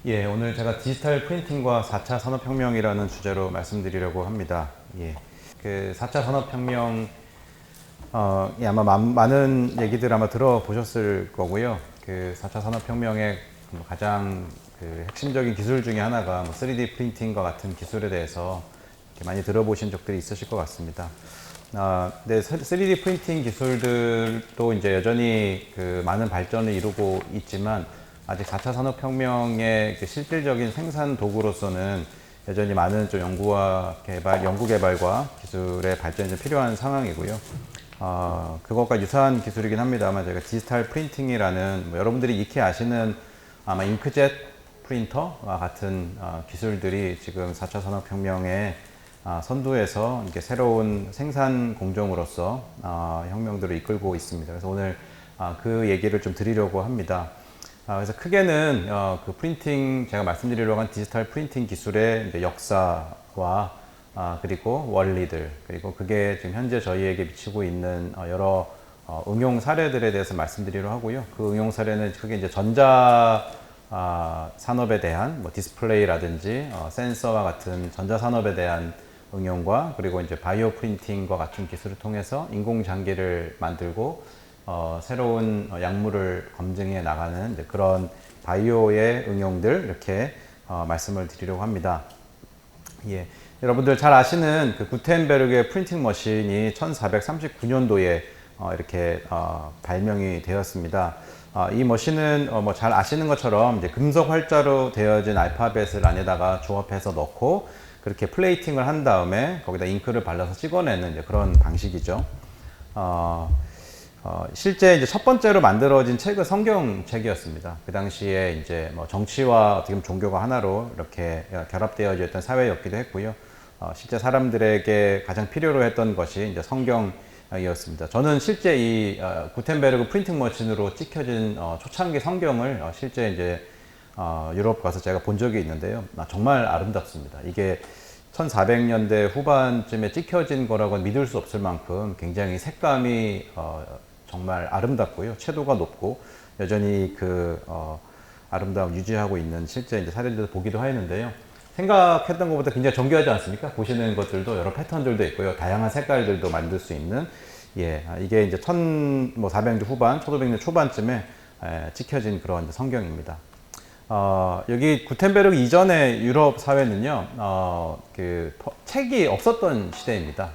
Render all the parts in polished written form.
예, 오늘 제가 디지털 프린팅과 4차 산업혁명이라는 주제로 말씀드리려고 합니다. 예, 그 4차 산업혁명, 예, 아마 많은 얘기들 아마 들어보셨을 거고요. 그 4차 산업혁명의 가장 그 핵심적인 기술 중에 하나가 3D 프린팅과 같은 기술에 대해서 이렇게 많이 들어보신 적들이 있으실 것 같습니다. 네, 3D 프린팅 기술들도 이제 여전히 그 많은 발전을 이루고 있지만 아직 4차 산업혁명의 그 실질적인 생산 도구로서는 여전히 많은 좀 연구 개발과 기술의 발전이 좀 필요한 상황이고요. 그것과 유사한 기술이긴 합니다만 제가 디지털 프린팅이라는 여러분들이 익히 아시는 아마 잉크젯 프린터와 같은 기술들이 지금 4차 산업혁명의 선두에서 이렇게 새로운 생산 공정으로서 혁명들을 이끌고 있습니다. 그래서 오늘 그 얘기를 좀 드리려고 합니다. 그래서 크게는 그 프린팅, 제가 말씀드리려고 한 디지털 프린팅 기술의 이제 역사와 그리고 원리들, 그리고 그게 지금 현재 저희에게 미치고 있는 여러 응용 사례들에 대해서 말씀드리려고 하고요. 그 응용 사례는 크게 이제 전자 산업에 대한 디스플레이라든지 센서와 같은 전자 산업에 대한 응용과 그리고 이제 바이오 프린팅과 같은 기술을 통해서 인공 장기를 만들고 새로운 약물을 검증해 나가는 그런 바이오의 응용들 이렇게 말씀을 드리려고 합니다. 예, 여러분들 잘 아시는 그 구텐베르그의 프린팅 머신이 1439년도에 이렇게 발명이 되었습니다. 이 머신은 뭐 잘 아시는 것처럼 이제 금속 활자로 되어진 알파벳을 안에다가 조합해서 넣고 그렇게 플레이팅을 한 다음에 거기다 잉크를 발라서 찍어내는 이제 그런 방식이죠. 실제 이제 첫 번째로 만들어진 책은 성경책이었습니다. 그 당시에 이제 뭐 정치와 어떻게 보면 종교가 하나로 이렇게 결합되어 있던 사회였기도 했고요. 실제 사람들에게 가장 필요로 했던 것이 이제 성경이었습니다. 저는 실제 이 구텐베르그 프린팅 머신으로 찍혀진 초창기 성경을 실제 이제 유럽 가서 제가 본 적이 있는데요. 정말 아름답습니다. 이게 1400년대 후반쯤에 찍혀진 거라고는 믿을 수 없을 만큼 굉장히 색감이 정말 아름답고요. 채도가 높고 여전히 그 아름다움 유지하고 있는 실제 이제 사례들도 보기도 하였는데요. 생각했던 것보다 굉장히 정교하지 않습니까? 보시는 것들도 여러 패턴들도 있고요. 다양한 색깔들도 만들 수 있는 예, 이게 이제 1400년대 후반, 1500년 초반쯤에 찍혀진 그런 이제 성경입니다. 여기 구텐베르그 이전의 유럽 사회는요, 그 책이 없었던 시대입니다.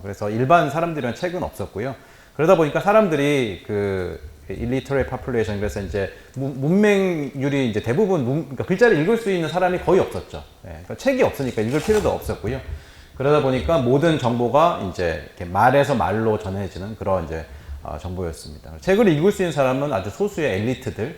그래서 일반 사람들이랑 책은 없었고요. 그러다 보니까 사람들이 그 illiterate population, 그래서 이제 문맹률이 이제 대부분 그러니까 글자를 읽을 수 있는 사람이 거의 없었죠. 예, 그러니까 책이 없으니까 읽을 필요도 없었고요. 그러다 보니까 모든 정보가 이제 이렇게 말에서 말로 전해지는 그런 이제 정보였습니다. 책을 읽을 수 있는 사람은 아주 소수의 엘리트들,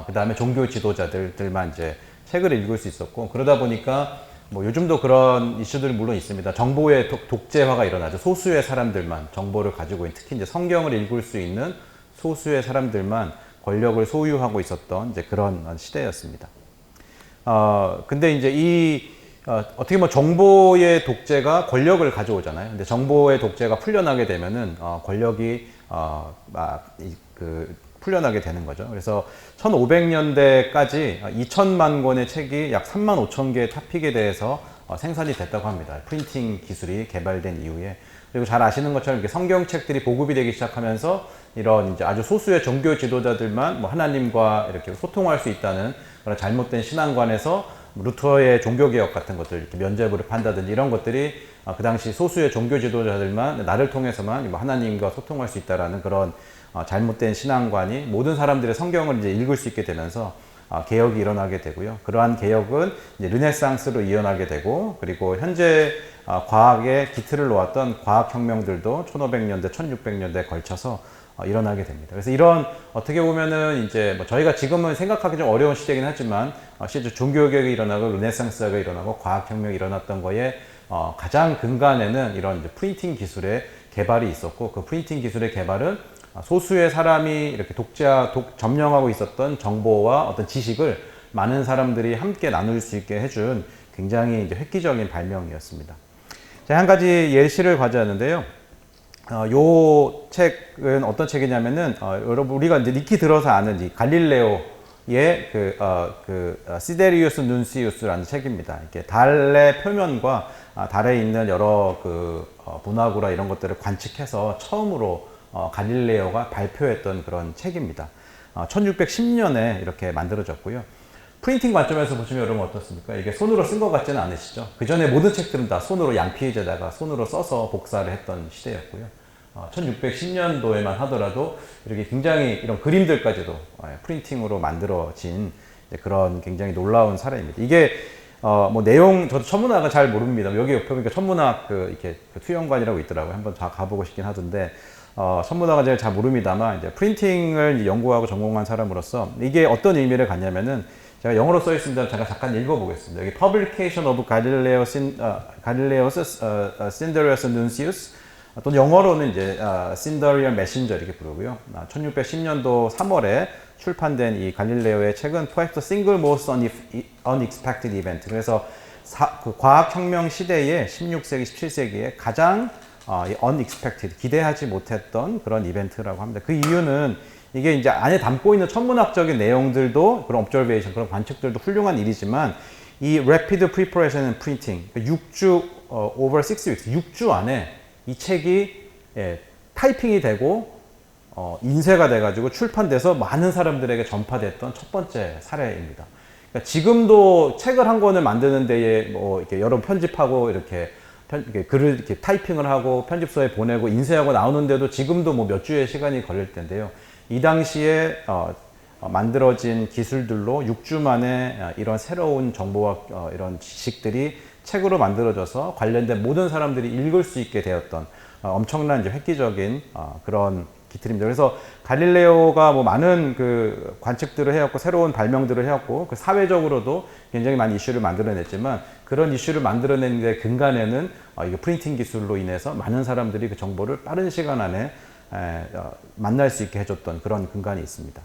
그 다음에 종교 지도자들만 이제 책을 읽을 수 있었고, 그러다 보니까 뭐 요즘도 그런 이슈들이 물론 있습니다. 정보의 독재화가 일어나죠. 소수의 사람들만 정보를 가지고 있는, 특히 이제 성경을 읽을 수 있는 소수의 사람들만 권력을 소유하고 있었던 이제 그런 시대였습니다. 근데 이제 어떻게 보면 정보의 독재가 권력을 가져오잖아요. 근데 정보의 독재가 풀려나게 되면은 권력이 풀려나게 되는 거죠. 그래서 1500년대까지 2천만 권의 책이 약 3만 5천 개의 토픽에 대해서 생산이 됐다고 합니다. 프린팅 기술이 개발된 이후에. 그리고 잘 아시는 것처럼 이렇게 성경책들이 보급이 되기 시작하면서 이런 이제 아주 소수의 종교 지도자들만 뭐 하나님과 이렇게 소통할 수 있다는 그런 잘못된 신앙관에서 루터의 종교개혁 같은 것들, 이렇게 면죄부를 판다든지 이런 것들이 그 당시 소수의 종교 지도자들만, 나를 통해서만 하나님과 소통할 수 있다라는 그런 잘못된 신앙관이 모든 사람들의 성경을 이제 읽을 수 있게 되면서 개혁이 일어나게 되고요. 그러한 개혁은 이제 르네상스로 이어나게 되고, 그리고 현재 과학의 기틀을 놓았던 과학혁명들도 1500년대, 1600년대에 걸쳐서 일어나게 됩니다. 그래서 이런 어떻게 보면은 이제 뭐 저희가 지금은 생각하기 좀 어려운 시대이긴 하지만 실제 종교개혁이 일어나고 르네상스가 일어나고 과학혁명이 일어났던 거에 가장 근간에는 이런 이제 프린팅 기술의 개발이 있었고, 그 프린팅 기술의 개발은 소수의 사람이 이렇게 점령하고 있었던 정보와 어떤 지식을 많은 사람들이 함께 나눌 수 있게 해준 굉장히 이제 획기적인 발명이었습니다. 제가 한 가지 예시를 가져왔는데요. 요 책은 어떤 책이냐면은, 여러분, 우리가 이제 익히 들어서 아는 이 갈릴레오 시데리우스 눈시우스라는 책입니다. 이렇게 달의 표면과 달에 있는 여러 분화구라 이런 것들을 관측해서 처음으로 갈릴레오가 발표했던 그런 책입니다. 1610년에 이렇게 만들어졌고요. 프린팅 관점에서 보시면 여러분 어떻습니까? 이게 손으로 쓴 것 같지는 않으시죠? 그 전에 모든 책들은 다 손으로 양피지에다가 손으로 써서 복사를 했던 시대였고요. 1610년도에만 하더라도 이렇게 굉장히 이런 그림들까지도 프린팅으로 만들어진 그런 굉장히 놀라운 사례입니다. 이게 뭐 내용 저도 천문학은 잘 모릅니다. 여기 옆에 보니까 천문학 이렇게 투영관이라고 있더라고요. 한번 다 가보고 싶긴 하던데 천문학은 제가 잘 모릅니다만 이제 프린팅을 연구하고 전공한 사람으로서 이게 어떤 의미를 갖냐면은 제가 영어로 써 있습니다. 제가 잠깐 읽어보겠습니다. 여기 Publication of Galileo's Cinderius Nuncius 또는 영어로는 이제 Cinderian Messenger 이렇게 부르고요. 1610년도 3월에 출판된 이 갈릴레오의 책은 Perhaps the single most unexpected event. 그래서 그 과학혁명 시대의 16세기, 17세기에 가장 unexpected, 기대하지 못했던 그런 이벤트라고 합니다. 그 이유는 이게 이제 안에 담고 있는 천문학적인 내용들도 그런 observation, 그런 관측들도 훌륭한 일이지만 이 rapid preparation and printing, 6주 over 6 weeks, 6주 안에 이 책이 타이핑이 되고 인쇄가 돼가지고 출판돼서 많은 사람들에게 전파됐던 첫 번째 사례입니다. 그러니까 지금도 책을 한 권을 만드는 데에 뭐 이렇게 여러 편집하고 이렇게 글을 이렇게 타이핑을 하고 편집소에 보내고 인쇄하고 나오는데도 지금도 뭐 몇 주의 시간이 걸릴 텐데요. 이 당시에 만들어진 기술들로 6주 만에 이런 새로운 정보와 이런 지식들이 책으로 만들어져서 관련된 모든 사람들이 읽을 수 있게 되었던 엄청난 이제 획기적인 그런 기틀입니다. 그래서 갈릴레오가 뭐 많은 그 관측들을 해왔고 새로운 발명들을 해왔고 그 사회적으로도 굉장히 많은 이슈를 만들어냈지만 그런 이슈를 만들어낸 데 근간에는 이 프린팅 기술로 인해서 많은 사람들이 그 정보를 빠른 시간 안에 만날 수 있게 해줬던 그런 근간이 있습니다.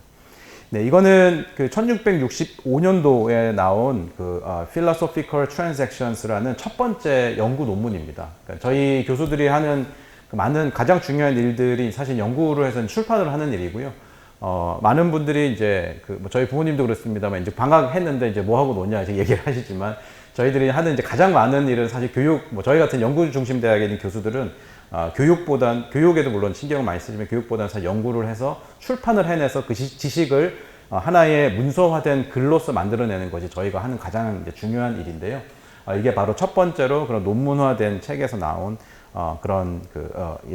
네, 이거는 그 1665년도에 나온 그 Philosophical Transactions라는 첫 번째 연구 논문입니다. 그러니까 저희 교수들이 하는 그 많은 가장 중요한 일들이 사실 연구로 해서는 출판을 하는 일이고요. 많은 분들이 이제 뭐 저희 부모님도 그렇습니다만 이제 방학했는데 이제 뭐 하고 노냐 이제 얘기를 하시지만 저희들이 하는 이제 가장 많은 일은 사실 교육, 뭐 저희 같은 연구 중심 대학에 있는 교수들은 교육에도 물론 신경을 많이 쓰지만 교육보다는 사실 연구를 해서 출판을 해내서 그 지식을 하나의 문서화된 글로서 만들어내는 것이 저희가 하는 가장 이제 중요한 일인데요. 이게 바로 첫 번째로 그런 논문화된 책에서 나온 그런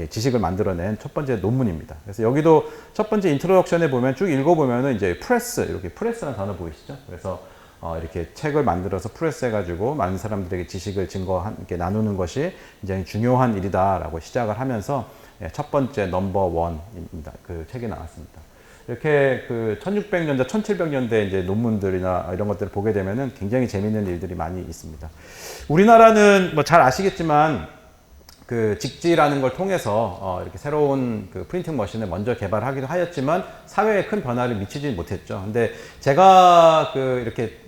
지식을 만들어낸 첫 번째 논문입니다. 그래서 여기도 첫 번째 인트로덕션에 보면 쭉 읽어보면은 이제 프레스, 이렇게 프레스라는 단어 보이시죠? 그래서 이렇게 책을 만들어서 프레스 해가지고 많은 사람들에게 지식을 이렇게 나누는 것이 굉장히 중요한 일이다라고 시작을 하면서 첫 번째 넘버 1입니다. 그 책이 나왔습니다. 이렇게 그 1600년대, 1700년대 이제 논문들이나 이런 것들을 보게 되면은 굉장히 재미있는 일들이 많이 있습니다. 우리나라는 뭐 잘 아시겠지만 그 직지라는 걸 통해서 이렇게 새로운 그 프린팅 머신을 먼저 개발하기도 하였지만 사회에 큰 변화를 미치지 못했죠. 근데 제가 그 이렇게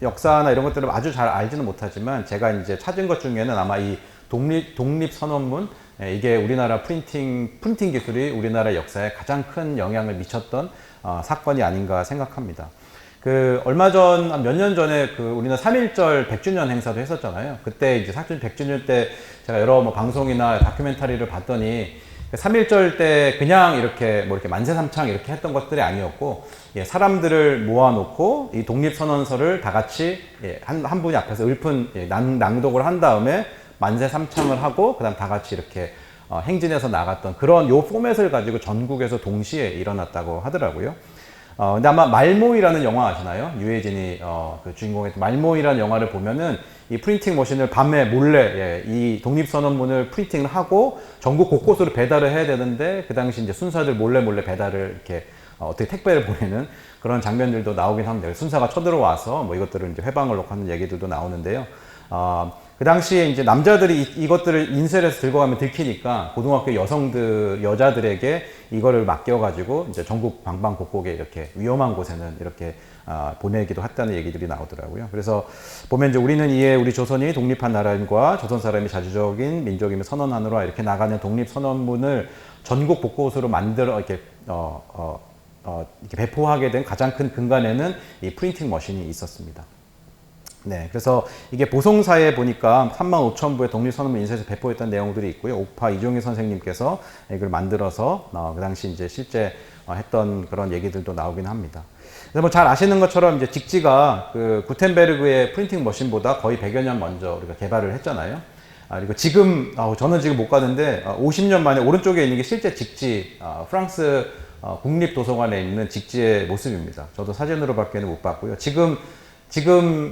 역사나 이런 것들을 아주 잘 알지는 못하지만 제가 이제 찾은 것 중에는 아마 이 독립 선언문, 이게 우리나라 프린팅 기술이 우리나라 역사에 가장 큰 영향을 미쳤던 사건이 아닌가 생각합니다. 그 얼마 전 몇 년 전에 그 우리나라 3.1절 100주년 행사도 했었잖아요. 그때 이제 100주년 때 제가 여러 뭐 방송이나 다큐멘터리를 봤더니 3.1절 때 그냥 이렇게 뭐 이렇게 만세삼창 이렇게 했던 것들이 아니었고, 사람들을 모아놓고 이 독립선언서를 다 같이 한 분이 앞에서 낭독을 한 다음에 만세삼창을 하고 그다음 다 같이 이렇게 행진해서 나갔던 그런 요 포맷을 가지고 전국에서 동시에 일어났다고 하더라고요. 근데 아마 말모이라는 영화 아시나요? 유해진이 그 주인공의 말모이라는 영화를 보면은 이 프린팅 머신을 밤에 몰래 이 독립선언문을 프린팅을 하고 전국 곳곳으로 배달을 해야 되는데 그 당시 이제 순사들 몰래 배달을 이렇게 어떻게 택배를 보내는 그런 장면들도 나오긴 합니다. 순사가 쳐들어와서 뭐 이것들을 이제 회방을 놓고 하는 얘기들도 나오는데요. 그 당시에 이제 남자들이 이것들을 인쇄를 해서 들고 가면 들키니까 고등학교 여자들에게 이거를 맡겨가지고 이제 전국 방방곡곡에 이렇게 위험한 곳에는 이렇게 보내기도 했다는 얘기들이 나오더라고요. 그래서 보면 이제 우리는 이에 우리 조선이 독립한 나라임과 조선 사람이 자주적인 민족임을 선언하노라 이렇게 나가는 독립선언문을 전국 곳곳으로 만들어 이렇게 이렇게 배포하게 된 가장 큰 근간에는 이 프린팅 머신이 있었습니다. 네, 그래서 이게 보송사에 보니까 35,000부의 독립선언문 인쇄해서 배포했던 내용들이 있고요. 옥파 이종희 선생님께서 이걸 만들어서 그 당시 이제 실제 했던 그런 얘기들도 나오긴 합니다. 그래서 뭐 잘 아시는 것처럼 이제 직지가 그 구텐베르그의 프린팅 머신보다 거의 100여 년 먼저 우리가 개발을 했잖아요. 그리고 지금 저는 지금 못 가는데 50년 만에 오른쪽에 있는 게 실제 직지 프랑스 국립도서관에 있는 직지의 모습입니다. 저도 사진으로밖에는 못 봤고요. 지금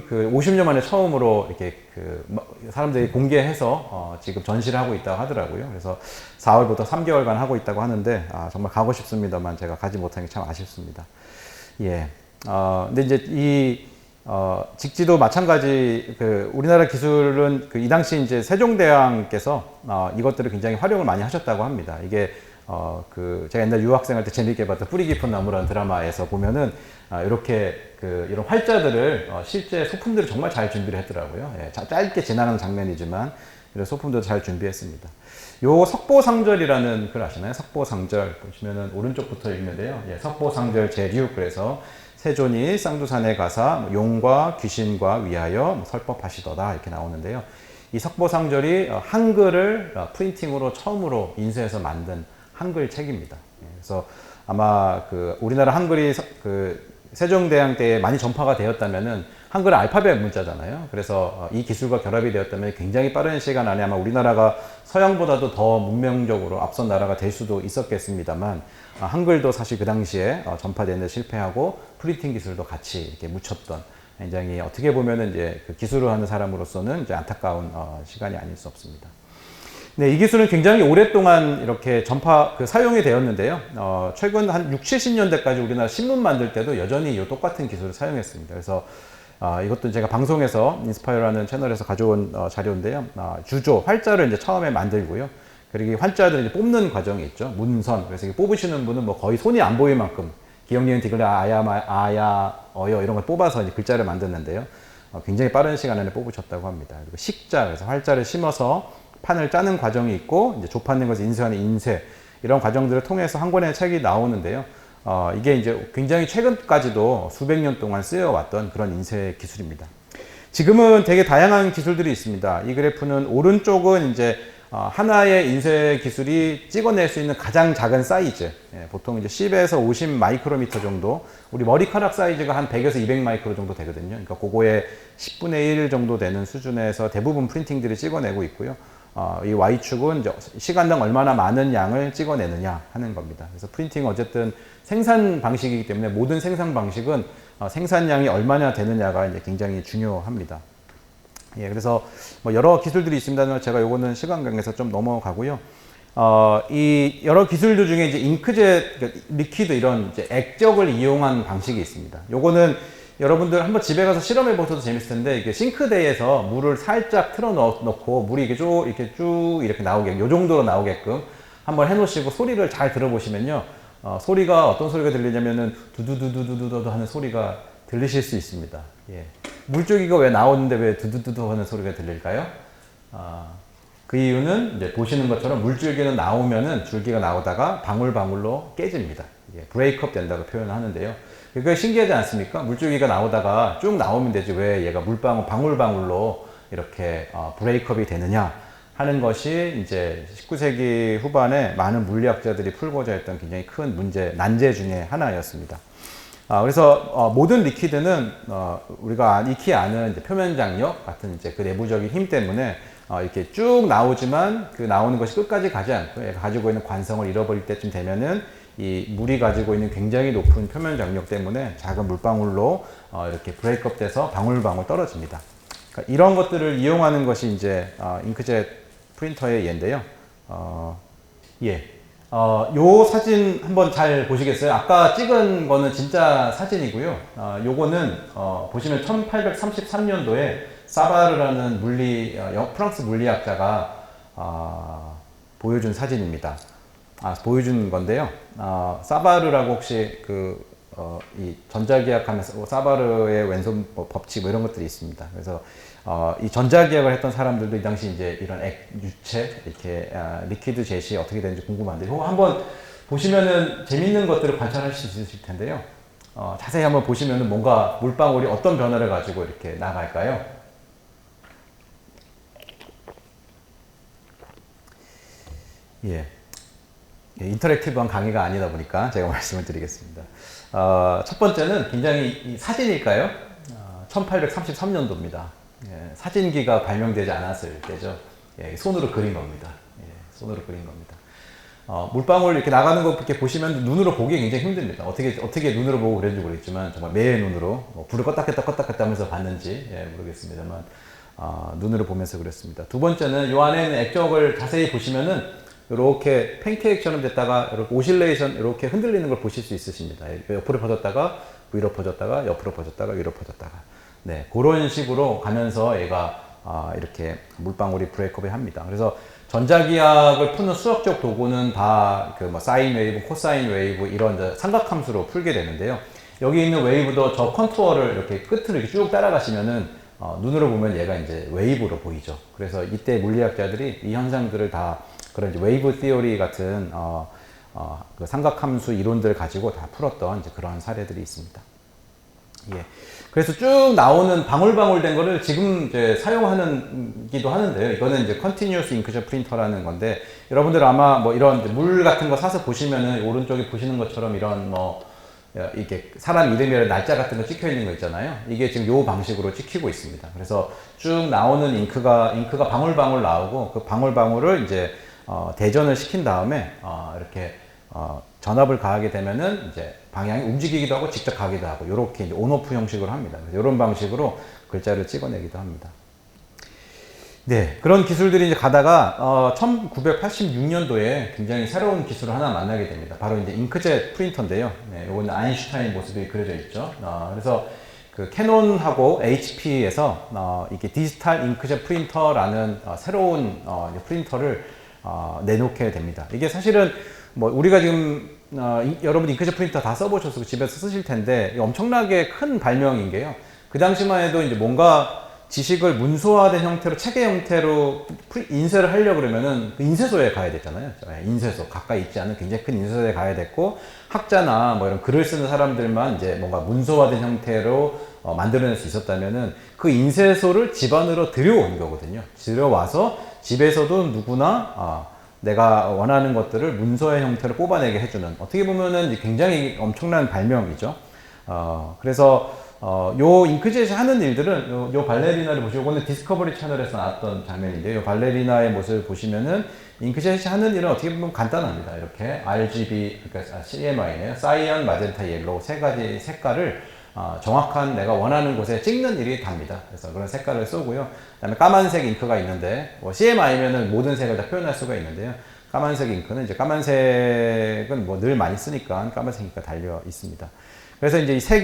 그 50년 만에 처음으로 이렇게 그 사람들이 공개해서 지금 전시를 하고 있다고 하더라고요. 그래서 4월부터 3개월간 하고 있다고 하는데 정말 가고 싶습니다만 제가 가지 못한 게 참 아쉽습니다. 예. 근데 이제 직지도 마찬가지 우리나라 기술은 이 당시 이제 세종대왕께서 이것들을 굉장히 활용을 많이 하셨다고 합니다. 이게 제가 옛날 유학생할 때 재밌게 봤던 뿌리 깊은 나무라는 드라마에서 보면은 이렇게 이런 활자들을 실제 소품들을 정말 잘 준비를 했더라고요. 예, 짧게 지나가는 장면이지만 이런 소품도 잘 준비했습니다. 요 석보상절이라는 글 아시나요? 석보상절 보시면은 오른쪽부터 읽으면 돼요. 예, 석보상절 제6 그래서 세존이 쌍두산에 가사 용과 귀신과 위하여 설법하시더라 이렇게 나오는데요. 이 석보상절이 한글을 프린팅으로 처음으로 인쇄해서 만든 한글 책입니다. 그래서 아마 우리나라 한글이 세종대왕 때에 많이 전파가 되었다면은 한글은 알파벳 문자잖아요. 그래서 이 기술과 결합이 되었다면 굉장히 빠른 시간 안에 아마 우리나라가 서양보다도 더 문명적으로 앞선 나라가 될 수도 있었겠습니다만 한글도 사실 그 당시에 전파되는 데 실패하고 프린팅 기술도 같이 이렇게 묻혔던 굉장히 어떻게 보면은 이제 기술을 하는 사람으로서는 이제 안타까운 시간이 아닐 수 없습니다. 네, 이 기술은 굉장히 오랫동안 이렇게 사용이 되었는데요. 최근 한 60, 70년대까지 우리나라 신문 만들 때도 여전히 이 똑같은 기술을 사용했습니다. 그래서 이것도 제가 방송에서 인스파이어라는 채널에서 가져온 자료인데요. 주조, 활자를 이제 처음에 만들고요. 그리고 이 활자들을 이제 뽑는 과정이 있죠. 문선. 그래서 뽑으시는 분은 뭐 거의 손이 안 보일 만큼 기역, 니은, 디귿, 아야, 어여 이런 걸 뽑아서 이제 글자를 만드는데요. 굉장히 빠른 시간 안에 뽑으셨다고 합니다. 그리고 식자, 그래서 활자를 심어서 판을 짜는 과정이 있고 이제 조판된 것을 인쇄하는 인쇄 이런 과정들을 통해서 한 권의 책이 나오는데요. 이게 이제 굉장히 최근까지도 수백 년 동안 쓰여왔던 그런 인쇄 기술입니다. 지금은 되게 다양한 기술들이 있습니다. 이 그래프는 오른쪽은 이제 하나의 인쇄 기술이 찍어낼 수 있는 가장 작은 사이즈, 보통 이제 10에서 50 마이크로미터 정도, 우리 머리카락 사이즈가 한 100에서 200 마이크로 정도 되거든요. 그러니까 그거의 10분의 1 정도 되는 수준에서 대부분 프린팅들이 찍어내고 있고요. 이 Y축은 이제 시간당 얼마나 많은 양을 찍어내느냐 하는 겁니다. 그래서 프린팅은 어쨌든 생산 방식이기 때문에 모든 생산 방식은 생산량이 얼마나 되느냐가 이제 굉장히 중요합니다. 예, 그래서 뭐 여러 기술들이 있습니다만 제가 요거는 시간 관계에서 좀 넘어가고요. 이 여러 기술들 중에 이제 잉크젯, 리퀴드 이런 이제 액적을 이용한 방식이 있습니다. 요거는 여러분들 한번 집에 가서 실험해 보셔도 재밌을 텐데 이게 싱크대에서 물을 살짝 틀어 넣고 물이 이렇게 쭉 이렇게 나오게 요 정도로 나오게끔 한번 해 놓으시고 소리를 잘 들어보시면요. 소리가 어떤 소리가 들리냐면은 두두두두두두 하는 소리가 들리실 수 있습니다. 예. 물줄기가 왜 나오는데 왜 두두두두 하는 소리가 들릴까요? 그 이유는 이제 보시는 것처럼 물줄기는 나오면은 줄기가 나오다가 방울방울로 깨집니다. 예, 브레이크업 된다고 표현을 하는데요. 그게 신기하지 않습니까? 물줄기가 나오다가 쭉 나오면 되지 왜 얘가 방울방울로 이렇게 브레이크업이 되느냐 하는 것이 이제 19세기 후반에 많은 물리학자들이 풀고자 했던 굉장히 큰 난제 중에 하나였습니다. 그래서 모든 리퀴드는 우리가 익히 아는 이제 표면 장력 같은 이제 그 내부적인 힘 때문에 이렇게 쭉 나오지만 그 나오는 것이 끝까지 가지 않고 얘가 가지고 있는 관성을 잃어버릴 때쯤 되면은 이 물이 가지고 있는 굉장히 높은 표면 장력 때문에 작은 물방울로 이렇게 브레이크업 돼서 방울방울 떨어집니다. 그러니까 이런 것들을 이용하는 것이 이제 잉크젯 프린터의 예인데요. 예. 요 사진 한번 잘 보시겠어요? 아까 찍은 거는 진짜 사진이고요. 요거는 보시면 1833년도에 사바르라는 프랑스 물리학자가 보여준 사진입니다. 보여준 건데요. 사바르라고 혹시 이 전자기학하면서 사바르의 왼손 법칙 뭐 이런 것들이 있습니다. 그래서 이 전자기학을 했던 사람들도 이 당시 이제 이런 유체 이렇게 리퀴드 제시 어떻게 되는지 궁금한데 이거 한번 보시면은 재밌는 것들을 관찰할 수 있으실 텐데요. 자세히 한번 보시면은 뭔가 물방울이 어떤 변화를 가지고 이렇게 나갈까요? 예. 인터랙티브한 강의가 아니다 보니까 제가 말씀을 드리겠습니다. 첫 번째는 굉장히 사진일까요? 1833년도입니다. 예, 사진기가 발명되지 않았을 때죠. 예, 손으로 그린 겁니다. 예, 손으로 그린 겁니다. 물방울 이렇게 나가는 거 이렇게 보시면 눈으로 보기 굉장히 힘듭니다. 어떻게 눈으로 보고 그랬는지 모르겠지만 정말 매의 눈으로 불을 껐다 켰다 하면서 봤는지 모르겠습니다만 눈으로 보면서 그랬습니다. 두 번째는 이 안에는 액정을 자세히 보시면은 이렇게 팬케이크처럼 됐다가 이렇게 오실레이션 이렇게 흔들리는 걸 보실 수 있으십니다. 옆으로 퍼졌다가 위로 퍼졌다가 옆으로 퍼졌다가 위로 퍼졌다가 네 그런 식으로 가면서 얘가 이렇게 물방울이 브레이크업을 합니다. 그래서 전자기학을 푸는 수학적 도구는 다 그 뭐 사인 웨이브, 코사인 웨이브 이런 삼각함수로 풀게 되는데요. 여기 있는 웨이브도 저 컨투어를 이렇게 끝으로 이렇게 쭉 따라가시면은 눈으로 보면 얘가 이제 웨이브로 보이죠. 그래서 이때 물리학자들이 이 현상들을 다 그런 이제 웨이브 티오리 같은 그 삼각함수 이론들을 가지고 다 풀었던 이제 그런 사례들이 있습니다. 예. 그래서 쭉 나오는 방울방울 된 거를 지금 이제 사용하는기도 하는데요. 이거는 이제 컨티뉴어스 잉크젯 프린터라는 건데 여러분들 아마 뭐 이런 물 같은 거 사서 보시면은 오른쪽에 보시는 것처럼 이런 뭐 이게 사람 이름이나 날짜 같은 거 찍혀 있는 거 있잖아요. 이게 지금 요 방식으로 찍히고 있습니다. 그래서 쭉 나오는 잉크가 방울방울 나오고 그 방울방울을 이제 대전을 시킨 다음에 이렇게 전압을 가하게 되면은 이제 방향이 움직이기도 하고 직접 가기도 하고 이렇게 이제 온오프 형식으로 합니다. 이런 방식으로 글자를 찍어내기도 합니다. 네, 그런 기술들이 이제 가다가 1986년도에 굉장히 새로운 기술을 하나 만나게 됩니다. 바로 이제 잉크젯 프린터인데요. 네, 이거는 아인슈타인 모습이 그려져 있죠. 그래서 그 캐논하고 HP에서 이게 디지털 잉크젯 프린터라는 새로운 프린터를 내놓게 됩니다. 이게 사실은 뭐 우리가 지금 여러분 잉크젯 프린터 다 써보셔서 집에서 쓰실 텐데 엄청나게 큰 발명인 게요. 그 당시만 해도 이제 뭔가 지식을 문서화된 형태로 책의 형태로 인쇄를 하려고 그러면은 그 인쇄소에 가야 됐잖아요. 인쇄소 가까이 있지 않은 굉장히 큰 인쇄소에 가야 됐고 학자나 뭐 이런 글을 쓰는 사람들만 이제 뭔가 문서화된 형태로 만들어낼 수 있었다면은 그 인쇄소를 집 안으로 들여온 거거든요. 들여와서 집에서도 누구나 내가 원하는 것들을 문서의 형태로 뽑아내게 해주는 어떻게 보면은 굉장히 엄청난 발명이죠. 그래서 요 잉크젯이 하는 일들은 요 발레리나를 보시고 이거는 디스커버리 채널에서 나왔던 장면인데 요 발레리나의 모습을 보시면은 잉크젯이 하는 일은 어떻게 보면 간단합니다. 이렇게 RGB 그러니까 CMY네요. 사이언, 마젠타, 옐로우 세 가지 색깔을 정확한 내가 원하는 곳에 찍는 일이 답니다. 그래서 그런 색깔을 쏘고요. 그다음에 까만색 잉크가 있는데 뭐 CMY면은 모든 색을 다 표현할 수가 있는데요. 까만색 잉크는 이제 까만색은 뭐 늘 많이 쓰니까 까만색 잉크가 달려 있습니다. 그래서 이제 이 세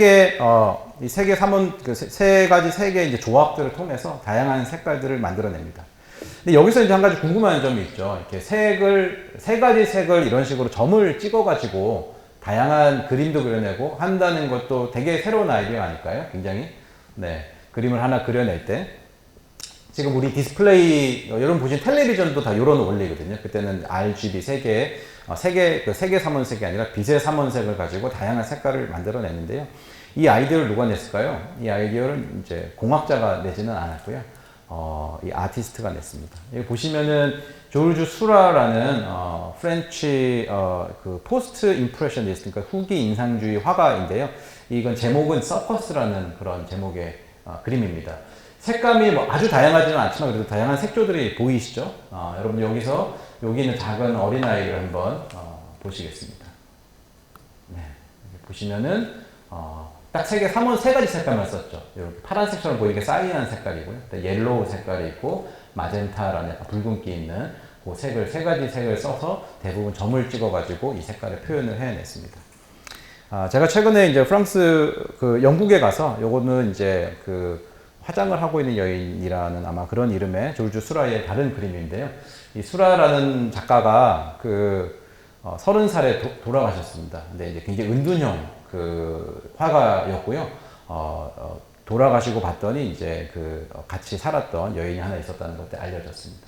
가지 색의 이제 조합들을 통해서 다양한 색깔들을 만들어냅니다. 근데 여기서 이제 한 가지 궁금한 점이 있죠. 이렇게 세 가지 색을 이런 식으로 점을 찍어가지고 다양한 그림도 그려내고 한다는 것도 되게 새로운 아이디어 아닐까요? 굉장히. 네. 그림을 하나 그려낼 때. 지금 우리 디스플레이, 여러분 보신 텔레비전도 다 이런 원리거든요. 그때는 RGB 색의 삼원색이 아니라 빛의 삼원색을 가지고 다양한 색깔을 만들어냈는데요. 이 아이디어를 누가 냈을까요? 이 아이디어를 이제 공학자가 내지는 않았고요. 이 아티스트가 냈습니다. 여기 보시면은 조르주 수라라는 프렌치 그 포스트 임프레셔니스트, 그러니까 후기 인상주의 화가인데요. 이건 제목은 서커스라는 그런 제목의 그림입니다. 색감이 뭐 아주 다양하지는 않지만 그래도 다양한 색조들이 보이시죠? 여러분 여기 있는 작은 어린아이를 한번 보시겠습니다. 네, 보시면은 딱 세 가지 색깔만 썼죠. 이렇게 파란색처럼 보이게 사이언 색깔이고요. 옐로우 색깔이 있고 마젠타라는 약간 붉은기 있는 그 색을 세 가지 색을 써서 대부분 점을 찍어가지고 이 색깔을 표현을 해냈습니다. 제가 최근에 이제 프랑스 그 영국에 가서 요거는 이제 그 화장을 하고 있는 여인이라는 아마 그런 이름의 조르주 수라의 다른 그림인데요. 이 수라라는 작가가 그 30살에 돌아가셨습니다. 근데 이제 굉장히 은둔형 그 화가였고요. 돌아가시고 봤더니 이제 그 같이 살았던 여인이 하나 있었다는 것도 알려졌습니다.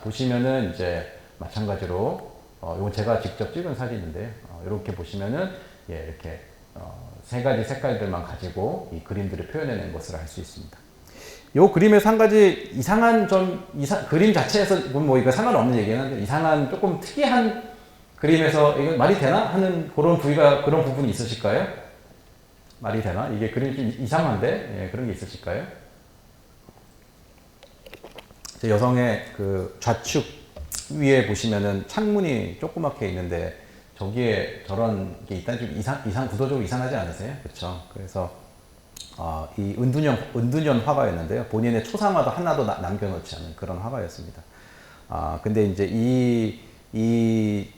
보시면은 이제 마찬가지로 이건 제가 직접 찍은 사진인데요. 이렇게 보시면은 예, 이렇게 세 가지 색깔들만 가지고 이 그림들을 표현해낸 것을 알 수 있습니다. 이 그림에서 한 가지 이상한 그림 자체에서 뭐 이거 상관없는 얘기긴 한데 이상한 조금 특이한 그림에서 이거 말이 되나 하는 그런 부분이 있으실까요? 말이 되나? 이게 그림이 좀 이상한데 예, 그런 게 있으실까요? 여성의 그 좌측 위에 보시면은 창문이 조그맣게 있는데 저기에 저런 게 일단 좀 구도적으로 이상하지 않으세요? 그렇죠. 그래서 이 은둔형 화가였는데요. 본인의 초상화도 하나도 남겨놓지 않은 그런 화가였습니다. 근데 이제 이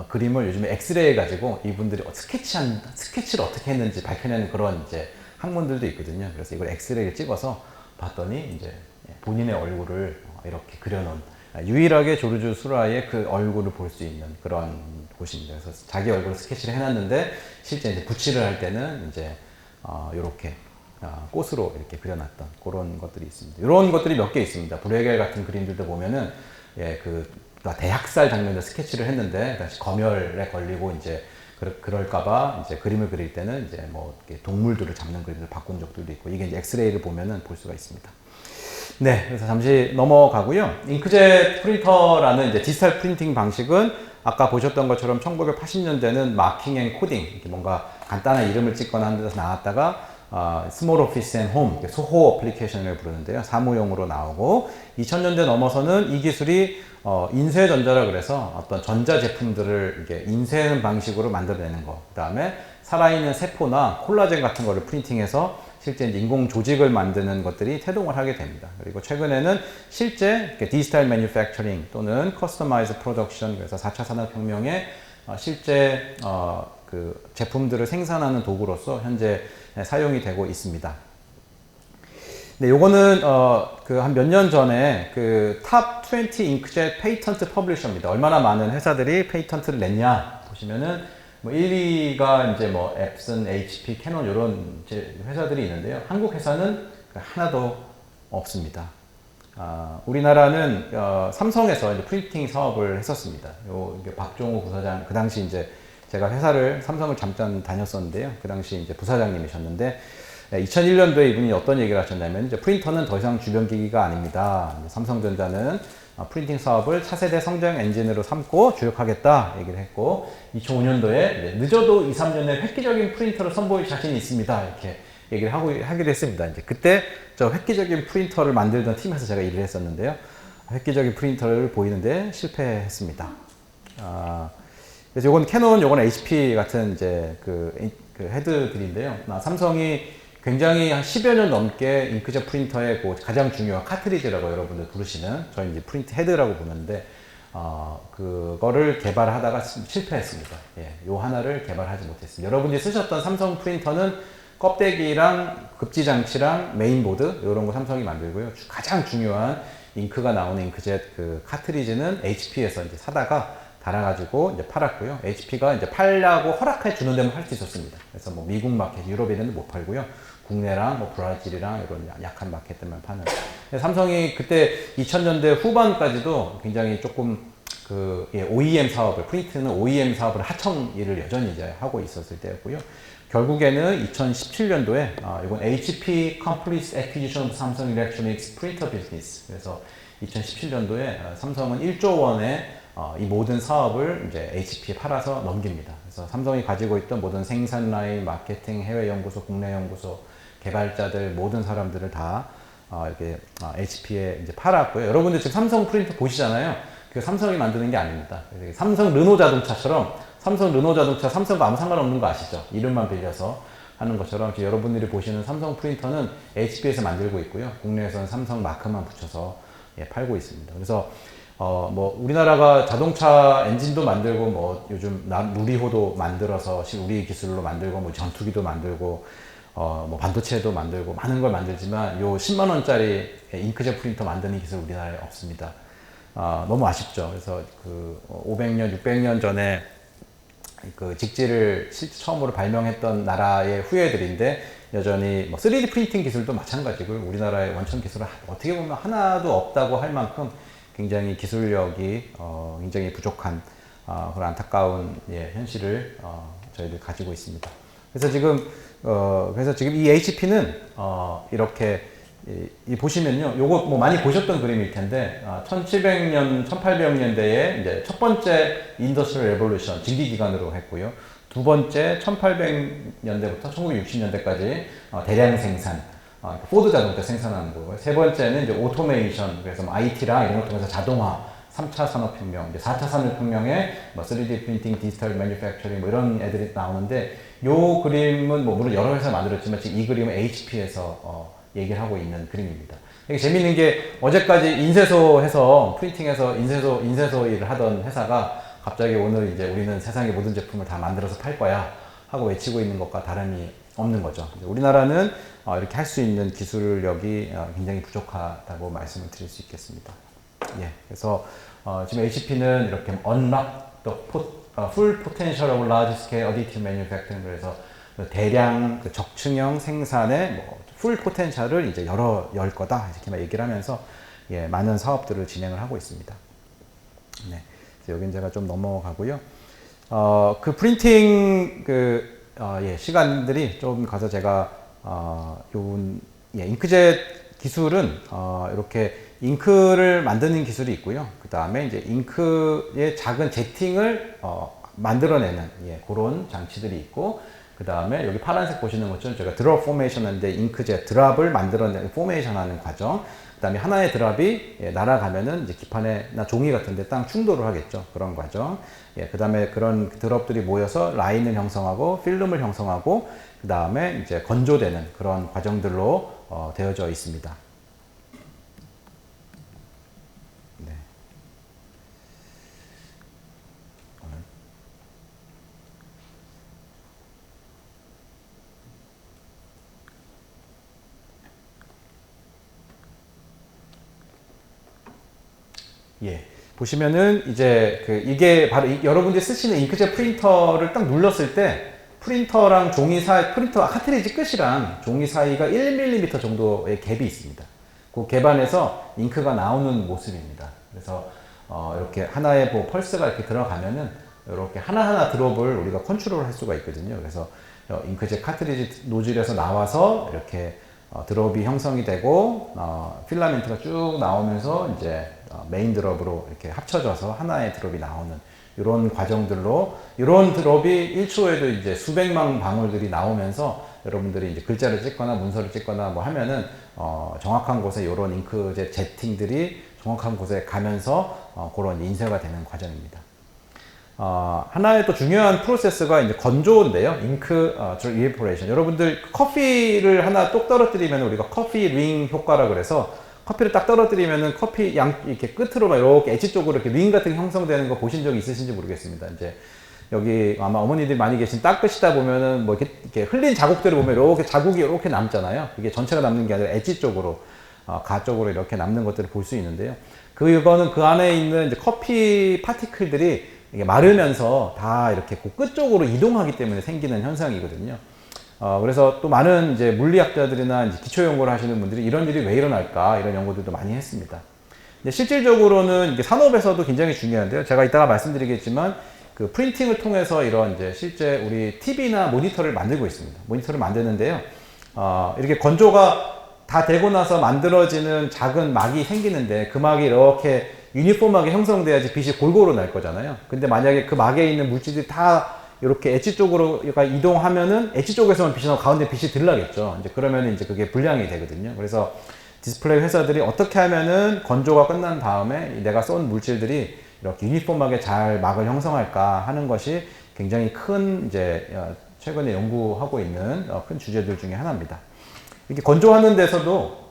그림을 요즘에 엑스레이 가지고 이분들이 스케치를 어떻게 했는지 밝혀내는 그런 이제 학문들도 있거든요. 그래서 이걸 엑스레이를 찍어서 봤더니 이제 본인의 얼굴을 이렇게 그려놓은 유일하게 조르주 수라의 그 얼굴을 볼 수 있는 그런 곳입니다. 그래서 자기 얼굴을 스케치를 해놨는데 실제 이제 붓칠을 할 때는 이제 이렇게 꽃으로 이렇게 그려놨던 그런 것들이 있습니다. 이런 것들이 몇 개 있습니다. 브레겔 같은 그림들도 보면은 예, 대학살 장면을 스케치를 했는데 다시 검열에 걸리고 이제 그럴까봐 이제 그림을 그릴 때는 이제 뭐 동물들을 잡는 그림을 바꾼 적들도 있고 이게 이제 엑스레이를 보면은 볼 수가 있습니다. 네, 그래서 잠시 넘어가고요. 잉크젯 프린터라는 이제 디지털 프린팅 방식은 아까 보셨던 것처럼 1980년대는 마킹 앤 코딩, 이렇게 뭔가 간단한 이름을 찍거나 하는 데서 나왔다가 스몰 오피스 앤 홈, 소호 어플리케이션을 부르는데요. 사무용으로 나오고 2000년대 넘어서는 이 기술이 인쇄전자라 그래서 어떤 전자 제품들을 이게 인쇄하는 방식으로 만들어내는 거. 그 다음에 살아있는 세포나 콜라겐 같은 거를 프린팅해서 실제 인공 조직을 만드는 것들이 태동을 하게 됩니다. 그리고 최근에는 실제 디지털 매뉴팩처링 또는 커스터마이즈 프로덕션, 그래서 4차 산업혁명의 실제 그 제품들을 생산하는 도구로서 현재 사용이 되고 있습니다. 네, 요거는 그 한 몇 년 전에 그 탑 20 잉크젯 페이턴트 퍼블리셔입니다. 얼마나 많은 회사들이 페이턴트를 냈냐 보시면은 뭐 1위가 이제 뭐 앱슨, HP, 캐논 이런 회사들이 있는데요. 한국 회사는 하나도 없습니다. 우리나라는 삼성에서 이제 프린팅 사업을 했었습니다. 박종호 부사장, 그 당시 이제 제가 삼성을 잠깐 다녔었는데요. 그 당시 이제 부사장님이셨는데 2001년도에 이분이 어떤 얘기를 하셨냐면 이제 프린터는 더 이상 주변 기기가 아닙니다. 삼성전자는 프린팅 사업을 차세대 성장 엔진으로 삼고 주력하겠다 얘기를 했고 2005년도에 늦어도 2, 3년에 획기적인 프린터를 선보일 자신이 있습니다. 이렇게 얘기를 하기도 했습니다. 이제 그때 저 획기적인 프린터를 만들던 팀에서 제가 일을 했었는데요. 획기적인 프린터를 보이는데 실패했습니다. 그래서 요건 캐논, 요건 HP 같은 이제 그 헤드들인데요. 삼성이 굉장히 한 10여 년 넘게 잉크젯 프린터의 가장 중요한 카트리지라고 여러분들 부르시는, 저희 이제 프린트 헤드라고 부르는데, 그거를 개발하다가 실패했습니다. 예, 요 하나를 개발하지 못했습니다. 여러분들이 쓰셨던 삼성 프린터는 껍데기랑 급지장치랑 메인보드, 이런 거 삼성이 만들고요. 가장 중요한 잉크가 나오는 잉크젯 그 카트리지는 HP에서 이제 사다가 달아가지고 이제 팔았고요. HP가 이제 팔라고 허락해 주는 데만 할 수 있었습니다. 그래서 뭐 미국 마켓, 유럽에는 못 팔고요. 국내랑 뭐 브라질이랑 이런 약한 마켓들만 파는. 삼성이 그때 2000년대 후반까지도 굉장히 조금 OEM 사업을, 프린트는 OEM 사업을 하청 일을 여전히 이제 하고 있었을 때였고요. 결국에는 2017년도에 이건 HP Complete Acquisition of Samsung Electronics Printer Business. 그래서 2017년도에 삼성은 1조 원의 이 모든 사업을 이제 HP에 팔아서 넘깁니다. 그래서 삼성이 가지고 있던 모든 생산 라인, 마케팅, 해외 연구소, 국내 연구소, 개발자들, 모든 사람들을 다 이렇게 HP에 이제 팔았고요. 여러분들 지금 삼성 프린터 보시잖아요. 그 삼성이 만드는 게 아닙니다. 삼성 르노 자동차처럼, 삼성 르노 자동차, 삼성과 아무 상관없는 거 아시죠? 이름만 빌려서 하는 것처럼 여러분들이 보시는 삼성 프린터는 HP에서 만들고 있고요. 국내에서는 삼성 마크만 붙여서 팔고 있습니다. 그래서 뭐 우리나라가 자동차 엔진도 만들고 뭐 요즘 누리호도 만들어서 우리 기술로 만들고 뭐 전투기도 만들고 뭐 반도체도 만들고 많은 걸 만들지만 요 10만 원짜리 잉크젯 프린터 만드는 기술 우리나라에 없습니다. 너무 아쉽죠. 그래서 그 500년, 600년 전에 그 직지를 처음으로 발명했던 나라의 후예들인데 여전히 뭐 3D 프린팅 기술도 마찬가지고 우리나라의 원천 기술은 어떻게 보면 하나도 없다고 할 만큼 굉장히 기술력이 굉장히 부족한 그런 안타까운 현실을 저희들 가지고 있습니다. 그래서 지금 이 HP는 이렇게 보시면요, 요거 뭐 많이 보셨던 그림일 텐데 1700년, 1800년대에 이제 첫 번째 인더스트리얼 레볼루션 증기 기관으로 했고요. 두 번째 1800년대부터 1960년대까지 대량 생산, 포드 자동차 생산하는 거고요. 세 번째는 이제 오토메이션, 그래서 뭐 IT랑 이런 걸 통해서 자동화, 3차 산업혁명, 이제 4차 산업혁명에 뭐 3D 프린팅, 디지털 매뉴팩처링 뭐 이런 애들이 나오는데, 요 그림은 뭐 물론 여러 회사 만들었지만 지금 이 그림은 HP에서 얘기를 하고 있는 그림입니다. 이게 재밌는 게 어제까지 인쇄소 해서 프린팅해서 인쇄소 일을 하던 회사가 갑자기 오늘 이제 우리는 세상의 모든 제품을 다 만들어서 팔 거야 하고 외치고 있는 것과 다름이 없는 거죠. 우리나라는 이렇게 할 수 있는 기술력이 굉장히 부족하다고 말씀을 드릴 수 있겠습니다. 예, 그래서 지금 HP는 이렇게 unlock the full potential of large scale additive manufacturing, 그래서 대량 적층형 생산의 뭐 풀 포텐셜을 이제 열 거다 이렇게만 얘기를 하면서 많은 사업들을 진행을 하고 있습니다. 네, 여긴 제가 좀 넘어가고요. 그 프린팅 시간들이 좀 가서 제가 잉크젯 기술은 이렇게 잉크를 만드는 기술이 있고요. 그 다음에 이제 잉크의 작은 제팅을 만들어내는 그런 장치들이 있고, 그 다음에 여기 파란색 보시는 것처럼 제가 드롭 포메이션 하는데 잉크젯 드랍을 만들어내는 포메이션 하는 과정, 그 다음에 하나의 드랍이 날아가면은 이제 기판이나 종이 같은데 땅 충돌을 하겠죠. 그런 과정. 그 다음에 그런 드롭들이 모여서 라인을 형성하고 필름을 형성하고 그 다음에 이제 건조되는 그런 과정들로 되어져 있습니다. 보시면은 이제 이게 바로 여러분들이 쓰시는 잉크젯 프린터를 딱 눌렀을 때 프린터랑 종이 사이, 프린터 카트리지 끝이랑 종이 사이가 1mm 정도의 갭이 있습니다. 그 갭 안에서 잉크가 나오는 모습입니다. 그래서 이렇게 하나의 뭐 펄스가 이렇게 들어가면은 이렇게 하나하나 드롭을 우리가 컨트롤 할 수가 있거든요. 그래서 잉크젯 카트리지 노즐에서 나와서 이렇게 드롭이 형성이 되고 필라멘트가 쭉 나오면서 이제 메인 드롭으로 이렇게 합쳐져서 하나의 드롭이 나오는 이런 과정들로, 이런 드롭이 1초에도 이제 수백만 방울들이 나오면서 여러분들이 이제 글자를 찍거나 문서를 찍거나 뭐 하면은 정확한 곳에 이런 잉크젯 제팅들이 정확한 곳에 가면서 그런 인쇄가 되는 과정입니다. 하나의 또 중요한 프로세스가 이제 건조인데요. 잉크 이베포레이션. 여러분들 커피를 하나 똑 떨어뜨리면 우리가 커피 링 효과라 그래서 커피를 딱 떨어뜨리면은 커피 이렇게 끝으로 막 이렇게 엣지 쪽으로 이렇게 링 같은 게 형성되는 거 보신 적이 있으신지 모르겠습니다. 이제 여기 아마 어머니들이 많이 계신 닦으시다 보면은 뭐 이렇게 흘린 자국들을 보면 이렇게 자국이 이렇게 남잖아요. 이게 전체가 남는 게 아니라 엣지 쪽으로, 가 쪽으로 이렇게 남는 것들을 볼 수 있는데요. 이거는 그 안에 있는 이제 커피 파티클들이 이게 마르면서 다 이렇게 그 끝 쪽으로 이동하기 때문에 생기는 현상이거든요. 그래서 또 많은 이제 물리학자들이나 이제 기초 연구를 하시는 분들이 이런 일이 왜 일어날까 이런 연구들도 많이 했습니다. 근데 실질적으로는 이게 산업에서도 굉장히 중요한데요. 제가 이따가 말씀드리겠지만 그 프린팅을 통해서 이런 이제 실제 우리 TV나 모니터를 만들고 있습니다. 모니터를 만드는데요. 이렇게 건조가 다 되고 나서 만들어지는 작은 막이 생기는데 그 막이 이렇게 유니폼하게 형성돼야지 빛이 골고루 날 거잖아요. 근데 만약에 그 막에 있는 물질들이 다 이렇게 엣지 쪽으로 이동하면은 엣지 쪽에서만 빛이 나고 가운데 빛이 들나겠죠. 이제 그러면은 이제 그게 불량이 되거든요. 그래서 디스플레이 회사들이 어떻게 하면은 건조가 끝난 다음에 내가 쏜 물질들이 이렇게 유니폼하게 잘 막을 형성할까 하는 것이 굉장히 큰 이제 최근에 연구하고 있는 큰 주제들 중에 하나입니다. 이렇게 건조하는 데서도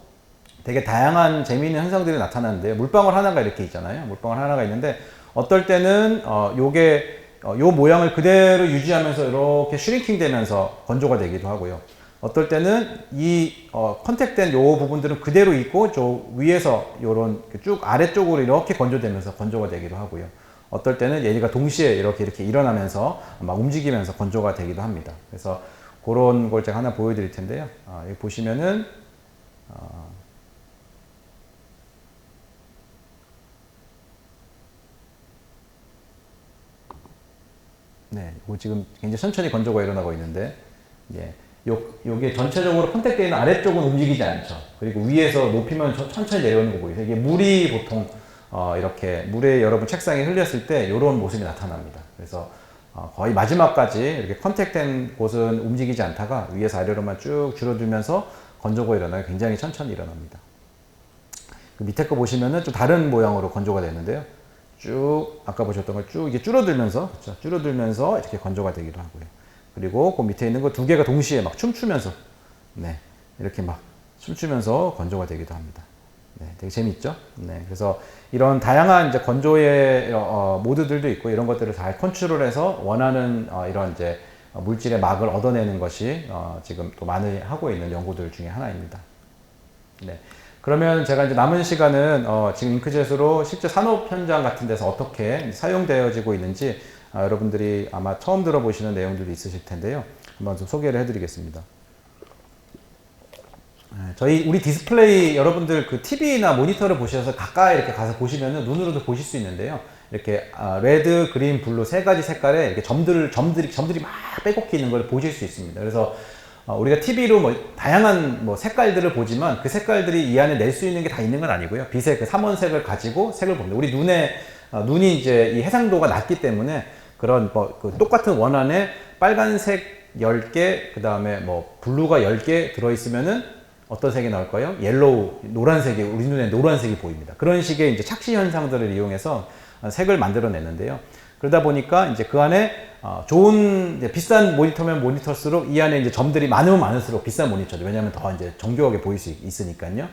되게 다양한 재미있는 현상들이 나타나는데요. 물방울 하나가 이렇게 있잖아요. 물방울 하나가 있는데 어떨 때는 요 모양을 그대로 유지하면서 이렇게 슈링킹 되면서 건조가 되기도 하고요. 어떨 때는 이 컨택된 요 부분들은 그대로 있고 저 위에서 요런 쭉 아래쪽으로 이렇게 건조되면서 건조가 되기도 하고요. 어떨 때는 얘가 동시에 이렇게 일어나면서 막 움직이면서 건조가 되기도 합니다. 그래서 그런 걸 제가 하나 보여드릴 텐데요. 여기 보시면은 네, 이거 지금 굉장히 천천히 건조가 일어나고 있는데, 예, 요게 전체적으로 컨택되어 있는 아래쪽은 움직이지 않죠. 그리고 위에서 높이면 천천히 내려오는 거 보이세요? 이게 물이 보통 이렇게 물에 여러분 책상에 흘렸을 때 이런 모습이 나타납니다. 그래서 거의 마지막까지 이렇게 컨택된 곳은 움직이지 않다가 위에서 아래로만 쭉 줄어들면서 건조가 일어나요. 굉장히 천천히 일어납니다. 그 밑에 거 보시면은 좀 다른 모양으로 건조가 되는데요. 쭉 아까 보셨던 걸 쭉 이게 줄어들면서, 그렇죠? 줄어들면서 이렇게 건조가 되기도 하고요. 그리고 그 밑에 있는 거 두 개가 동시에 막 춤추면서, 네, 이렇게 막 춤추면서 건조가 되기도 합니다. 네, 되게 재밌죠? 네, 그래서 이런 다양한 이제 건조의 모드들도 있고 이런 것들을 잘 컨트롤해서 원하는 이런 이제 물질의 막을 얻어내는 것이 지금 또 많이 하고 있는 연구들 중에 하나입니다. 네. 그러면 제가 이제 남은 시간은 지금 잉크젯으로 실제 산업 현장 같은 데서 어떻게 사용되어지고 있는지 여러분들이 아마 처음 들어보시는 내용들도 있으실 텐데요. 한번 좀 소개를 해드리겠습니다. 우리 디스플레이 여러분들 그 TV나 모니터를 보셔서 가까이 이렇게 가서 보시면은 눈으로도 보실 수 있는데요. 이렇게 레드, 그린, 블루 세 가지 색깔의 이렇게 점들이 막 빼곡히 있는 걸 보실 수 있습니다. 그래서 우리가 TV로 뭐 다양한 뭐 색깔들을 보지만 그 색깔들이 이 안에 낼 수 있는 게 다 있는 건 아니고요. 빛의 그 삼원색을 가지고 색을 봅니다. 우리 눈이 이제 이 해상도가 낮기 때문에 그런 그 똑같은 원 안에 빨간색 10개, 그 다음에 뭐 블루가 10개 들어있으면은 어떤 색이 나올까요? 옐로우, 노란색이, 우리 눈에 노란색이 보입니다. 그런 식의 이제 착시 현상들을 이용해서 색을 만들어내는데요. 그러다 보니까 이제 그 안에 좋은 이제 비싼 모니터면 모니터일수록 이 안에 이제 점들이 많으면 많을수록 비싼 모니터죠. 왜냐하면 더 이제 정교하게 보일 수 있으니까요.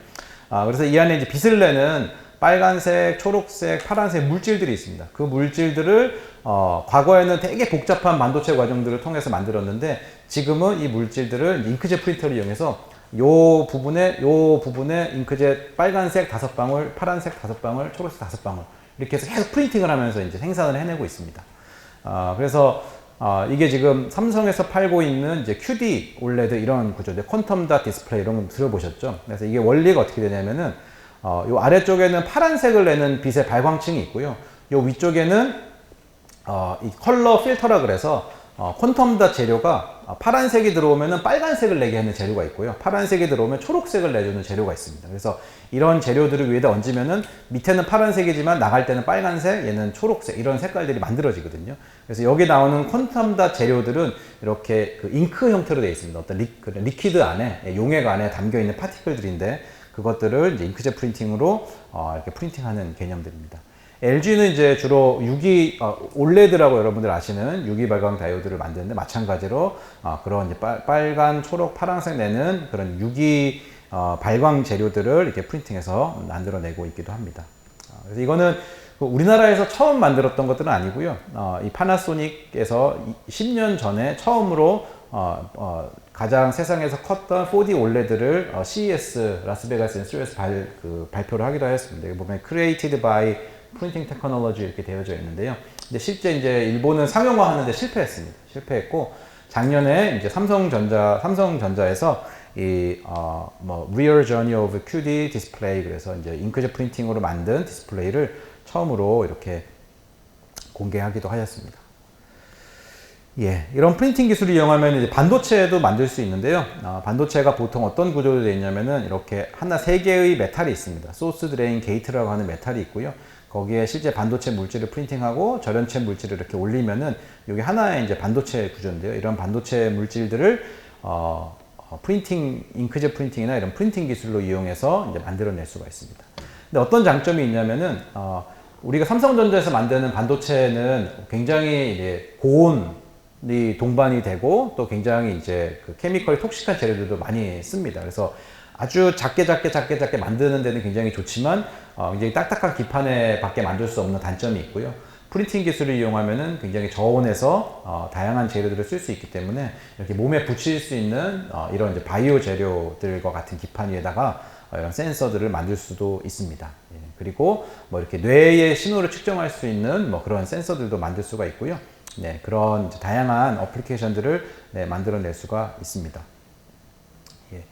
그래서 이 안에 이제 빛을 내는 빨간색, 초록색, 파란색 물질들이 있습니다. 그 물질들을 과거에는 되게 복잡한 반도체 과정들을 통해서 만들었는데 지금은 이 물질들을 잉크젯 프린터를 이용해서 요 부분에 잉크젯 빨간색 5방울, 파란색 5방울, 초록색 5방울 이렇게 해서 계속 프린팅을 하면서 이제 생산을 해내고 있습니다. 그래서 이게 지금 삼성에서 팔고 있는 이제 QD OLED 이런 구조, 퀀텀 닷 디스플레이 이런 거 들어보셨죠? 그래서 이게 원리가 어떻게 되냐면은 요 아래쪽에는 파란색을 내는 빛의 발광층이 있고요. 요 위쪽에는 이 컬러 필터라 그래서 퀀텀 닷 재료가 파란색이 들어오면 빨간색을 내게 하는 재료가 있고요. 파란색이 들어오면 초록색을 내주는 재료가 있습니다. 그래서 이런 재료들을 위에다 얹으면은 밑에는 파란색이지만 나갈 때는 빨간색, 얘는 초록색 이런 색깔들이 만들어지거든요. 그래서 여기 나오는 퀀텀 닷 재료들은 이렇게 그 잉크 형태로 되어 있습니다. 어떤 리퀴드 안에, 용액 안에 담겨 있는 파티클들인데 그것들을 이제 잉크젯 프린팅으로 이렇게 프린팅하는 개념들입니다. LG는 이제 주로 OLED라고 여러분들 아시는 유기 발광 다이오드를 만드는데 마찬가지로 그런 이제 빨간, 초록, 파란색 내는 그런 유기 발광 재료들을 이렇게 프린팅해서 만들어내고 있기도 합니다. 그래서 이거는 우리나라에서 처음 만들었던 것들은 아니고요. 이 파나소닉에서 10년 전에 처음으로 가장 세상에서 컸던 4D OLED를 CES 라스베가스 인스트루에서 발표를 하기도 했습니다. 여기 보면 Created by 프린팅 테크놀로지 이렇게 되어져 있는데요. 근데 실제 이제 일본은 상용화 하는데 실패했습니다. 실패했고 작년에 이제 삼성전자에서 Real Journey of QD Display 그래서 이제 잉크젯 프린팅으로 만든 디스플레이를 처음으로 이렇게 공개하기도 하였습니다. 예, 이런 프린팅 기술을 이용하면 이제 반도체도 만들 수 있는데요. 반도체가 보통 어떤 구조로 되어 있냐면은 이렇게 하나 3개의 메탈이 있습니다. 소스, 드레인, 게이트라고 하는 메탈이 있고요. 거기에 실제 반도체 물질을 프린팅하고 절연체 물질을 이렇게 올리면은 이게 하나의 이제 반도체 구조인데요. 이런 반도체 물질들을 잉크젯 프린팅이나 이런 프린팅 기술로 이용해서 이제 만들어낼 수가 있습니다. 근데 어떤 장점이 있냐면은 우리가 삼성전자에서 만드는 반도체는 굉장히 이제 고온이 동반이 되고 또 굉장히 이제 그 케미컬이 톡식한 재료들도 많이 씁니다. 그래서 아주 작게 만드는 데는 굉장히 좋지만 굉장히 딱딱한 기판에 밖에 만들 수 없는 단점이 있고요. 프린팅 기술을 이용하면은 굉장히 저온에서 다양한 재료들을 쓸 수 있기 때문에 이렇게 몸에 붙일 수 있는 이런 이제 바이오 재료들과 같은 기판 위에다가 이런 센서들을 만들 수도 있습니다. 예, 그리고 뭐 이렇게 뇌의 신호를 측정할 수 있는 뭐 그런 센서들도 만들 수가 있고요. 네, 그런 이제 다양한 어플리케이션들을 만들어낼 수가 있습니다. 예,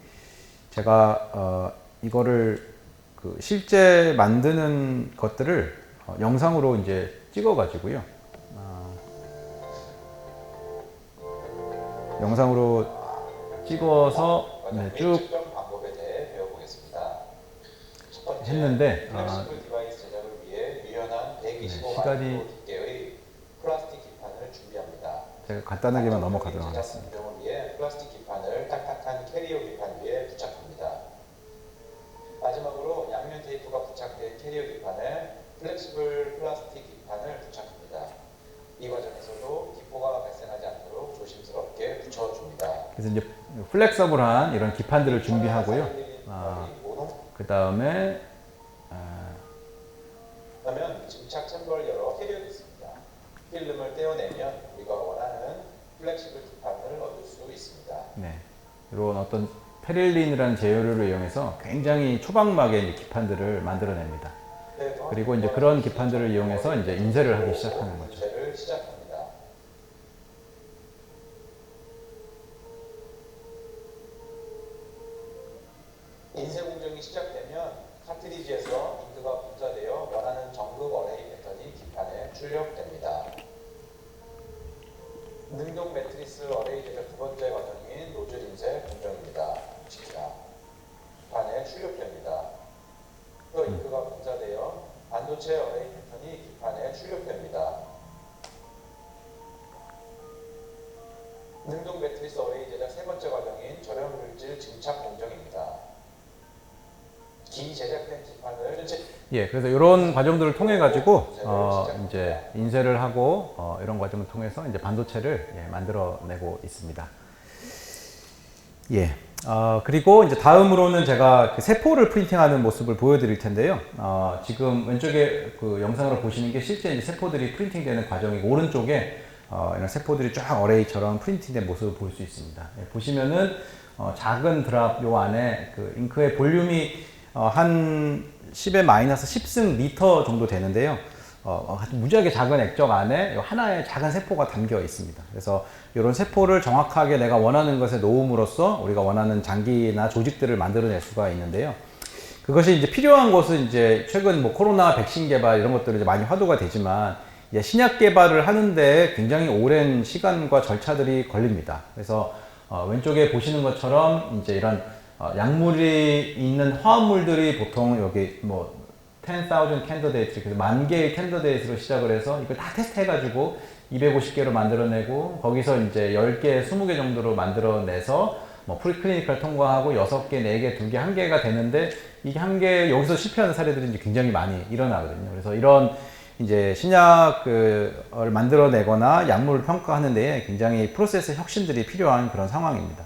제가 이거를 그 실제 만드는 것들을 영상으로 이제 찍어 가지고요. 영상으로 찍어서 네, 쭉 방법에 대해 배워보겠습니다. 첫 번째, 했는데 플렉시블 디바이스 제작을 위해 유연한 125 시간이 마이크로 두께의 플라스틱 기판을 준비합니다. 제가 간단하게만 넘어가도록 하겠습니다. 제작을 위해 플라스틱 기판을 딱딱한 캐리어 기판 위에 부착합니다. 마지막으로 양면 테이프가 부착된 캐리어 기판에 플렉시블 플라스틱 기판을 부착합니다. 이 과정에서도 기포가 발생하지 않도록 조심스럽게 붙여줍니다. 그래서 이제 플렉서블한 이런 기판들을 준비하고요. 그 다음에 그러면 증착 챔버를 열어 캐리어가 있습니다. 필름을 떼어내면 우리가 원하는 플렉시블 기판을 얻을 수 있습니다. 네, 이런 어떤 페릴린이라는 재료를 이용해서 굉장히 초박막에 이제 기판들을 만들어냅니다. 그리고 이제 그런 기판들을 이용해서 이제 인쇄를 하기 시작하는 거죠. 인쇄를 시작합니다. 인쇄 공정이 시작되면 카트리지에서 잉크가 분사되어 원하는 정급 어레이 패턴이 기판에 출력됩니다. 능동 매트리스 어레이 제작 두 번째 과정인 노즐 인쇄 공정입니다. 기판에 출력됩니다. 또 잉크가 분사되어 반도체 어레이 패턴이 기판에 출력됩니다. 능동 매트리스 어레이 제작 세 번째 과정인 절연 물질 증착 공정입니다. 기 제작된 기판을 그래서 이런 과정들을 통해 가지고 이제 인쇄를 하고 이런 과정을 통해서 이제 반도체를 만들어내고 있습니다. 그리고 이제 다음으로는 제가 그 세포를 프린팅하는 모습을 보여드릴 텐데요. 지금 왼쪽에 그 영상으로 보시는 게 실제 이제 세포들이 프린팅되는 과정이고 오른쪽에 이런 세포들이 쫙 어레이처럼 프린팅된 모습을 볼 수 있습니다. 보시면은 작은 드랍 요 안에 그 잉크의 볼륨이 한 10의 마이너스 10승 리터 정도 되는데요. 무지하게 작은 액정 안에 하나의 작은 세포가 담겨 있습니다. 그래서 이런 세포를 정확하게 내가 원하는 것에 놓음으로써 우리가 원하는 장기나 조직들을 만들어낼 수가 있는데요. 그것이 이제 필요한 것은 이제 최근 뭐 코로나 백신 개발 이런 것들이 이제 많이 화두가 되지만 이제 신약 개발을 하는데 굉장히 오랜 시간과 절차들이 걸립니다. 그래서 왼쪽에 보시는 것처럼 이제 이런 약물이 있는 화합물들이 보통 여기 뭐 10,000 캔디데이트, 그래서 10,000개의 캔디데이트로 시작을 해서 이걸 다 테스트 해가지고 250개로 만들어내고 거기서 이제 10개, 20개 정도로 만들어내서 뭐 프리클리니컬 통과하고 6개, 4개, 2개, 1개가 되는데 이게 한 개 여기서 실패하는 사례들이 이제 굉장히 많이 일어나거든요. 그래서 이런 이제 신약을 만들어내거나 약물을 평가하는 데에 굉장히 프로세스 혁신들이 필요한 그런 상황입니다.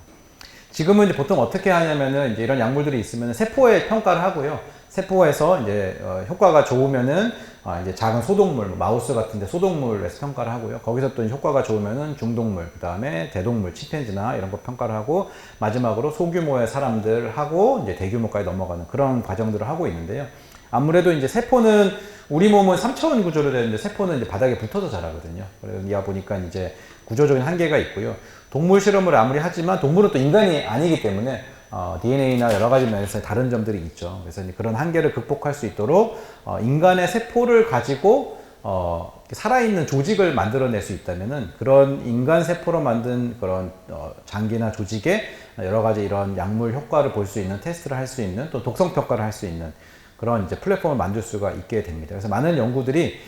지금은 이제 보통 어떻게 하냐면은 이제 이런 약물들이 있으면 세포에 평가를 하고요. 세포에서 이제 효과가 좋으면은 이제 작은 소동물, 뭐 마우스 같은데 소동물에서 평가를 하고요. 거기서 또 효과가 좋으면은 중동물, 그 다음에 대동물, 침팬지나 이런 거 평가를 하고 마지막으로 소규모의 사람들 하고 이제 대규모까지 넘어가는 그런 과정들을 하고 있는데요. 아무래도 이제 세포는 우리 몸은 3차원 구조로 되는데 세포는 이제 바닥에 붙어서 자라거든요. 그러다 보니까 이제 구조적인 한계가 있고요. 동물 실험을 아무리 하지만 동물은 또 인간이 아니기 때문에 DNA나 여러 가지 면에서 다른 점들이 있죠. 그래서 이제 그런 한계를 극복할 수 있도록 인간의 세포를 가지고 살아있는 조직을 만들어낼 수 있다면은 그런 인간 세포로 만든 그런 장기나 조직에 여러 가지 이런 약물 효과를 볼 수 있는 테스트를 할 수 있는 또 독성 평가를 할 수 있는 그런 이제 플랫폼을 만들 수가 있게 됩니다. 그래서 많은 연구들이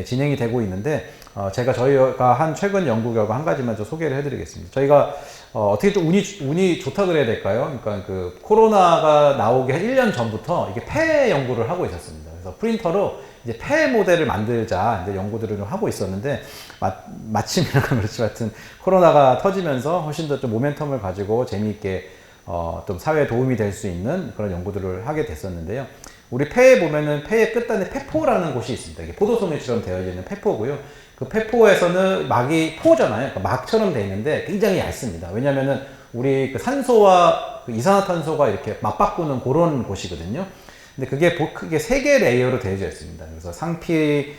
진행이 되고 있는데 저희가 한 최근 연구 결과 한 가지만 좀 소개를 해드리겠습니다. 저희가 어떻게 좀 운이 좋다 그래야 될까요? 그러니까 그 코로나가 나오기 한 1년 전부터 이게 폐 연구를 하고 있었습니다. 그래서 프린터로 이제 폐 모델을 만들자 이제 연구들을 좀 하고 있었는데 마침 이런 건 그렇지 하여튼 코로나가 터지면서 훨씬 더 좀 모멘텀을 가지고 재미있게 좀 사회에 도움이 될 수 있는 그런 연구들을 하게 됐었는데요. 우리 폐에 보면은 폐의 끝단에 폐포라는 곳이 있습니다. 이게 포도송이처럼 되어 있는 폐포고요. 그 폐포에서는 막이 포잖아요. 그러니까 막처럼 되어 있는데 굉장히 얇습니다. 왜냐면은 우리 그 산소와 그 이산화탄소가 이렇게 맞바꾸는 그런 곳이거든요. 근데 그게 크게 3개 레이어로 되어져 있습니다. 그래서 상피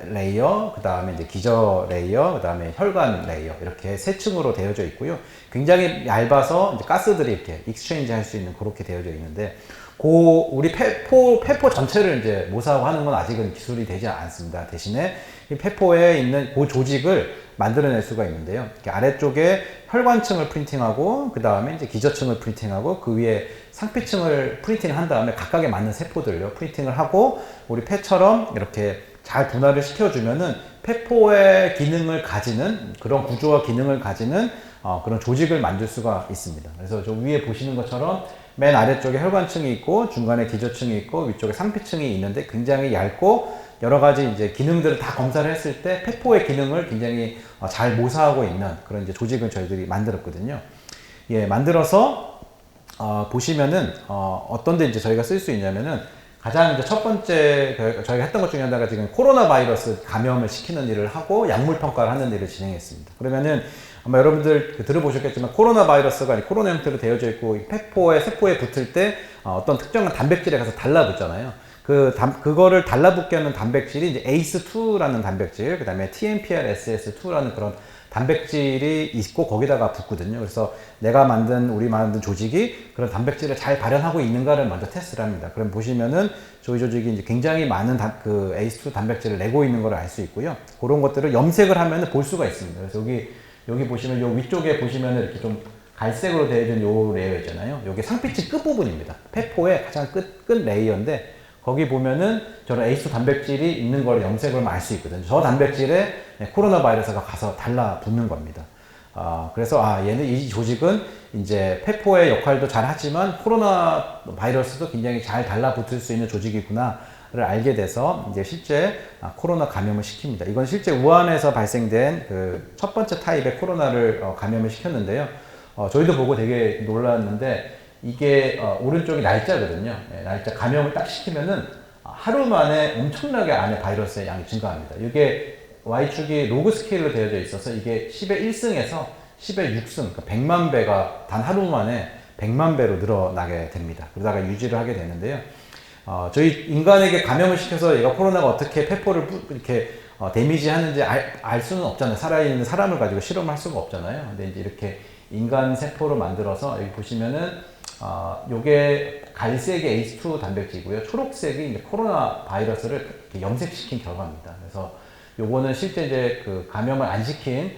레이어, 그 다음에 이제 기저 레이어, 그 다음에 혈관 레이어 이렇게 3층으로 되어져 있고요. 굉장히 얇아서 이제 가스들이 이렇게 익스체인지 할 수 있는 그렇게 되어져 있는데 우리 폐포 전체를 이제 모사하고 하는 건 아직은 기술이 되지 않습니다. 대신에 이 폐포에 있는 그 조직을 만들어낼 수가 있는데요. 이렇게 아래쪽에 혈관층을 프린팅하고 그 다음에 이제 기저층을 프린팅하고 그 위에 상피층을 프린팅한 다음에 각각에 맞는 세포들요 프린팅을 하고 우리 폐처럼 이렇게 잘 분할을 시켜주면은 폐포의 기능을 가지는 그런 구조와 기능을 가지는 그런 조직을 만들 수가 있습니다. 그래서 저 위에 보시는 것처럼 맨 아래쪽에 혈관층이 있고 중간에 기저층이 있고 위쪽에 상피층이 있는데 굉장히 얇고 여러 가지 이제 기능들을 다 검사를 했을 때 폐포의 기능을 굉장히 잘 모사하고 있는 그런 이제 조직을 저희들이 만들었거든요. 예, 만들어서 보시면은 어떤 데 이제 저희가 쓸 수 있냐면은 가장 이제 첫 번째 저희가 했던 것 중에 하나가 지금 코로나 바이러스 감염을 시키는 일을 하고 약물 평가를 하는 일을 진행했습니다. 그러면은 아마 여러분들 들어보셨겠지만 코로나 바이러스가 코로나 형태로 되어져 있고 세포에 붙을 때 어떤 특정한 단백질에 가서 달라붙잖아요. 그거를 달라붙게 하는 단백질이 이제 ACE2라는 단백질, 그 다음에 TMPRSS2라는 그런 단백질이 있고 거기다가 붙거든요. 그래서 우리 만든 조직이 그런 단백질을 잘 발현하고 있는가를 먼저 테스트를 합니다. 그럼 보시면은 저희 조직이 이제 굉장히 많은 그 ACE2 단백질을 내고 있는 걸 알 수 있고요. 그런 것들을 염색을 하면은 볼 수가 있습니다. 그래서 여기 보시면 요 위쪽에 보시면은 이렇게 좀 갈색으로 되어진 요 레이어 있잖아요. 요게 상피층 끝부분입니다. 폐포의 가장 끝 레이어인데 거기 보면은 저런 ACE2 단백질이 있는 걸 염색을 알 수 있거든요. 저 단백질에 코로나 바이러스가 가서 달라붙는 겁니다. 그래서 얘는 이 조직은 이제 폐포의 역할도 잘 하지만 코로나 바이러스도 굉장히 잘 달라붙을 수 있는 조직이구나를 알게 돼서 이제 실제 코로나 감염을 시킵니다. 이건 실제 우한에서 발생된 그 첫 번째 타입의 코로나를 감염을 시켰는데요. 저희도 보고 되게 놀랐는데 이게 오른쪽이 날짜거든요. 날짜 감염을 딱 시키면은 하루 만에 엄청나게 안에 바이러스의 양이 증가합니다. 이게 Y축이 로그 스케일로 되어져 있어서 이게 10의 1승에서 10의 6승, 그러니까 100만 배가 단 하루 만에 100만 배로 늘어나게 됩니다. 그러다가 유지를 하게 되는데요. 저희 인간에게 감염을 시켜서 얘가 코로나가 어떻게 폐포를 이렇게 데미지 하는지 알 수는 없잖아요. 살아있는 사람을 가지고 실험을 할 수가 없잖아요. 근데 이제 이렇게 인간 세포로 만들어서 여기 보시면은 요게 갈색이 ACE2 단백질이고요. 초록색이 이제 코로나 바이러스를 염색시킨 결과입니다. 그래서 요거는 실제 이제 그 감염을 안 시킨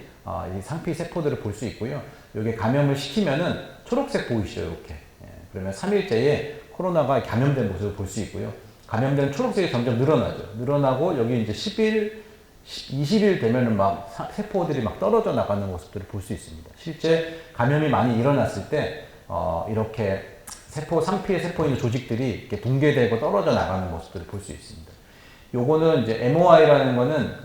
이 상피 세포들을 볼 수 있고요. 요게 감염을 시키면은 초록색 보이시죠, 이렇게. 그러면 3일째에 코로나가 감염된 모습을 볼 수 있고요. 감염된 초록색이 점점 늘어나고 여기 이제 10일, 20일 되면은 막 세포들이 막 떨어져 나가는 모습들을 볼 수 있습니다. 실제 감염이 많이 일어났을 때 이렇게 상피의 세포에 있는 조직들이 이렇게 붕괴되고 떨어져 나가는 모습들을 볼 수 있습니다. 요거는 이제 MOI라는 거는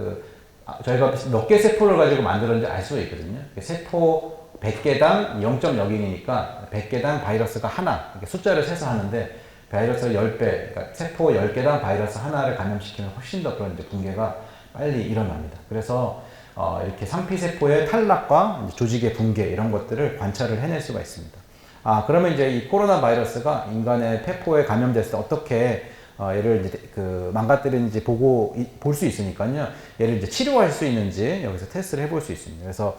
저희가 몇 개 세포를 가지고 만들었는지 알 수가 있거든요. 세포 100개당 0.0이니까 100개당 바이러스가 하나, 이렇게 숫자를 세서 하는데 바이러스가 10배, 그러니까 세포 10개당 바이러스 하나를 감염시키면 훨씬 더 그런 이제 붕괴가 빨리 일어납니다. 그래서 이렇게 상피세포의 탈락과 조직의 붕괴 이런 것들을 관찰을 해낼 수가 있습니다. 그러면 이제 이 코로나 바이러스가 인간의 폐포에 감염됐을 때 어떻게 얘를 이제 망가뜨리는지 볼 수 있으니까요. 얘를 이제 치료할 수 있는지 여기서 테스트를 해볼 수 있습니다. 그래서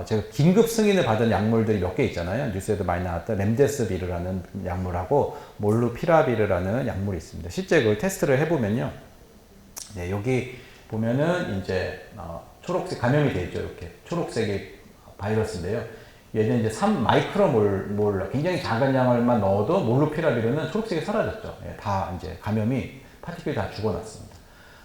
제가 긴급 승인을 받은 약물들이 몇 개 있잖아요. 뉴스에도 많이 나왔던 렘데스비르라는 약물하고 몰루피라비르라는 약물이 있습니다. 실제 그걸 테스트를 해보면요. 네, 여기 보면은 이제 초록색 감염이 되어 있죠. 이렇게 초록색이 바이러스인데요. 얘는 이제 3마이크로몰 굉장히 작은 양을만 넣어도 몰루피라비르는 초록색이 사라졌죠. 다 이제 감염이 파티클이 다 죽어났습니다.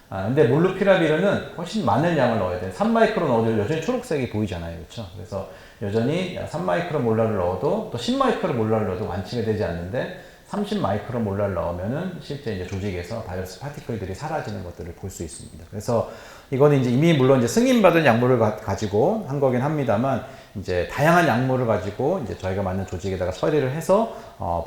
근데 몰루피라비르는 훨씬 많은 양을 넣어야 돼요. 3마이크로 넣어도 여전히 초록색이 보이잖아요. 그렇죠? 그래서 여전히 3마이크로몰라를 넣어도 또 10마이크로몰라를 넣어도 완치가 되지 않는데 30마이크로몰라를 넣으면은 실제 이제 조직에서 바이러스 파티클들이 사라지는 것들을 볼 수 있습니다. 그래서 이거는 이제 이미 물론 이제 승인받은 약물을 가지고 한 거긴 합니다만 이제 다양한 약물을 가지고 이제 저희가 만든 조직에다가 처리를 해서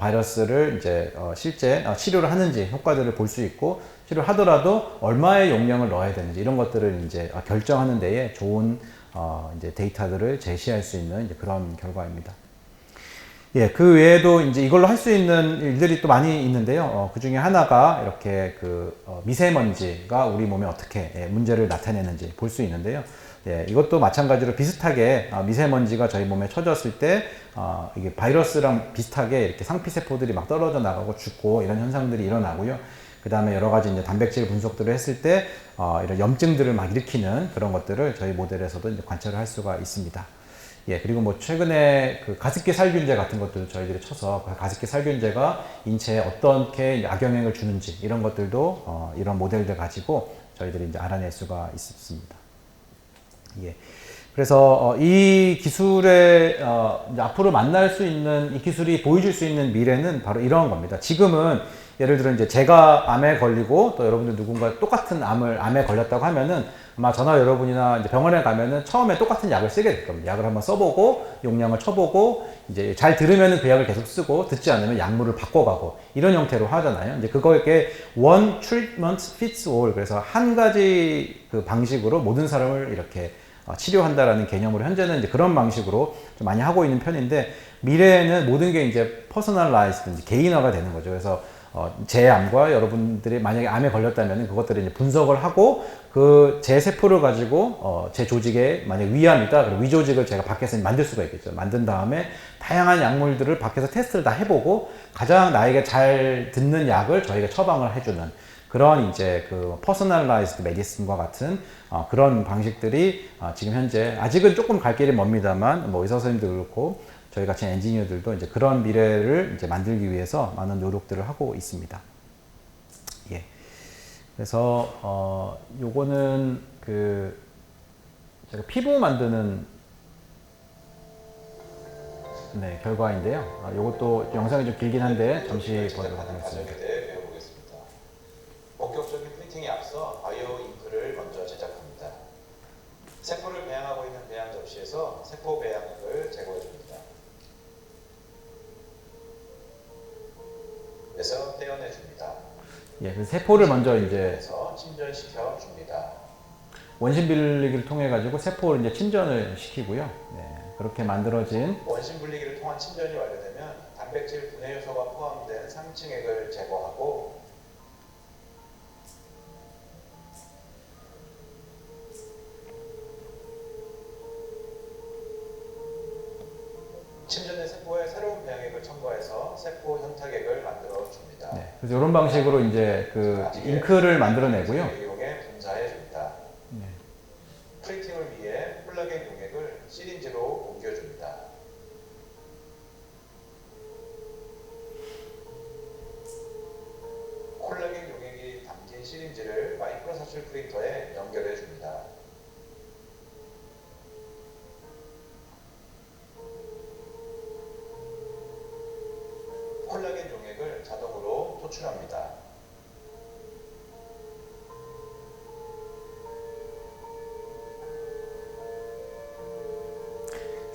바이러스를 이제 실제 치료를 하는지 효과들을 볼 수 있고 치료하더라도 얼마의 용량을 넣어야 되는지 이런 것들을 이제 결정하는 데에 좋은 이제 데이터들을 제시할 수 있는 이제 그런 결과입니다. 예, 그 외에도 이제 이걸로 할 수 있는 일들이 또 많이 있는데요. 그 중에 하나가 이렇게 미세먼지가 우리 몸에 어떻게 문제를 나타내는지 볼 수 있는데요. 예, 이것도 마찬가지로 비슷하게 미세먼지가 저희 몸에 쳐졌을 때 이게 바이러스랑 비슷하게 이렇게 상피세포들이 막 떨어져 나가고 죽고 이런 현상들이 일어나고요. 그 다음에 여러 가지 이제 단백질 분석들을 했을 때 이런 염증들을 막 일으키는 그런 것들을 저희 모델에서도 이제 관찰을 할 수가 있습니다. 예, 그리고 뭐 최근에 그 가습기 살균제 같은 것도 저희들이 쳐서 그 가습기 살균제가 인체에 어떻게 악영향을 주는지 이런 것들도 이런 모델들 가지고 저희들이 이제 알아낼 수가 있습니다. 예. 그래서 이 기술에 이제 앞으로 만날 수 있는 이 기술이 보여줄 수 있는 미래는 바로 이런 겁니다. 지금은 예를 들어 이제 제가 암에 걸리고 또 여러분들 누군가 똑같은 암에 걸렸다고 하면은 아마 저나 여러분이나 이제 병원에 가면은 처음에 똑같은 약을 쓰게 될 겁니다. 약을 한번 써보고 용량을 쳐보고 이제 잘 들으면은 그 약을 계속 쓰고 듣지 않으면 약물을 바꿔가고 이런 형태로 하잖아요. 이제 그거에 one treatment fits all, 그래서 한 가지 그 방식으로 모든 사람을 이렇게 치료한다라는 개념으로 현재는 이제 그런 방식으로 좀 많이 하고 있는 편인데, 미래에는 모든 게 이제 퍼스널라이즈드, 이제 개인화가 되는 거죠. 그래서 제 암과 여러분들이 만약에 암에 걸렸다면 그것들을 이제 분석을 하고 그 제 세포를 가지고 제 조직에 만약 위암이다, 그럼 위 조직을 제가 밖에서 만들 수가 있겠죠. 만든 다음에 다양한 약물들을 밖에서 테스트를 다 해보고 가장 나에게 잘 듣는 약을 저희가 처방을 해주는 그런 이제 그 퍼스널라이즈드 메디슨과 같은 그런 방식들이 지금 현재 아직은 조금 갈 길이 멉니다만 뭐 의사 선생님도 그렇고 저희 같이 엔지니어들도 이제 그런 미래를 이제 만들기 위해서 많은 노력들을 하고 있습니다. 예. 그래서 요거는 그 제가 피부 만드는 결과인데요. 요것도 영상이 좀 길긴 한데 잠시 보도록 하겠습니다. 배워보겠습니다. 본격적인 프린팅에 앞서 바이오 잉크를 먼저 제작합니다. 세포를 배양하고 있는 배양 접시에서 세포 배양액을 제거해 줍니다. 그래서 떼어내 줍니다. 예, 그 세포를 먼저 이제 침전시켜 줍니다. 원심 분리기를 통해 가지고 세포를 이제 침전을 시키고요. 네, 그렇게 만들어진 원심 분리기를 통한 침전이 완료되면 단백질 분해 요소가 포함된 상층액을 제거하고 침전된 세포에 새로운 배양액을 첨가해서 세포 현탁액을 만들어 줍니다. 네, 그래서 이런 방식으로 이제 그 잉크를 만들어내고요. 이용해 분사해 줍니다. 네. 프린팅을 위해 콜라겐 용액을 시린지로 옮겨줍니다. 콜라겐 용액이 담긴 시린지를 마이크로사출 프린터에 연결해 줍니다. 콜라겐 용액을 자동으로 토출합니다.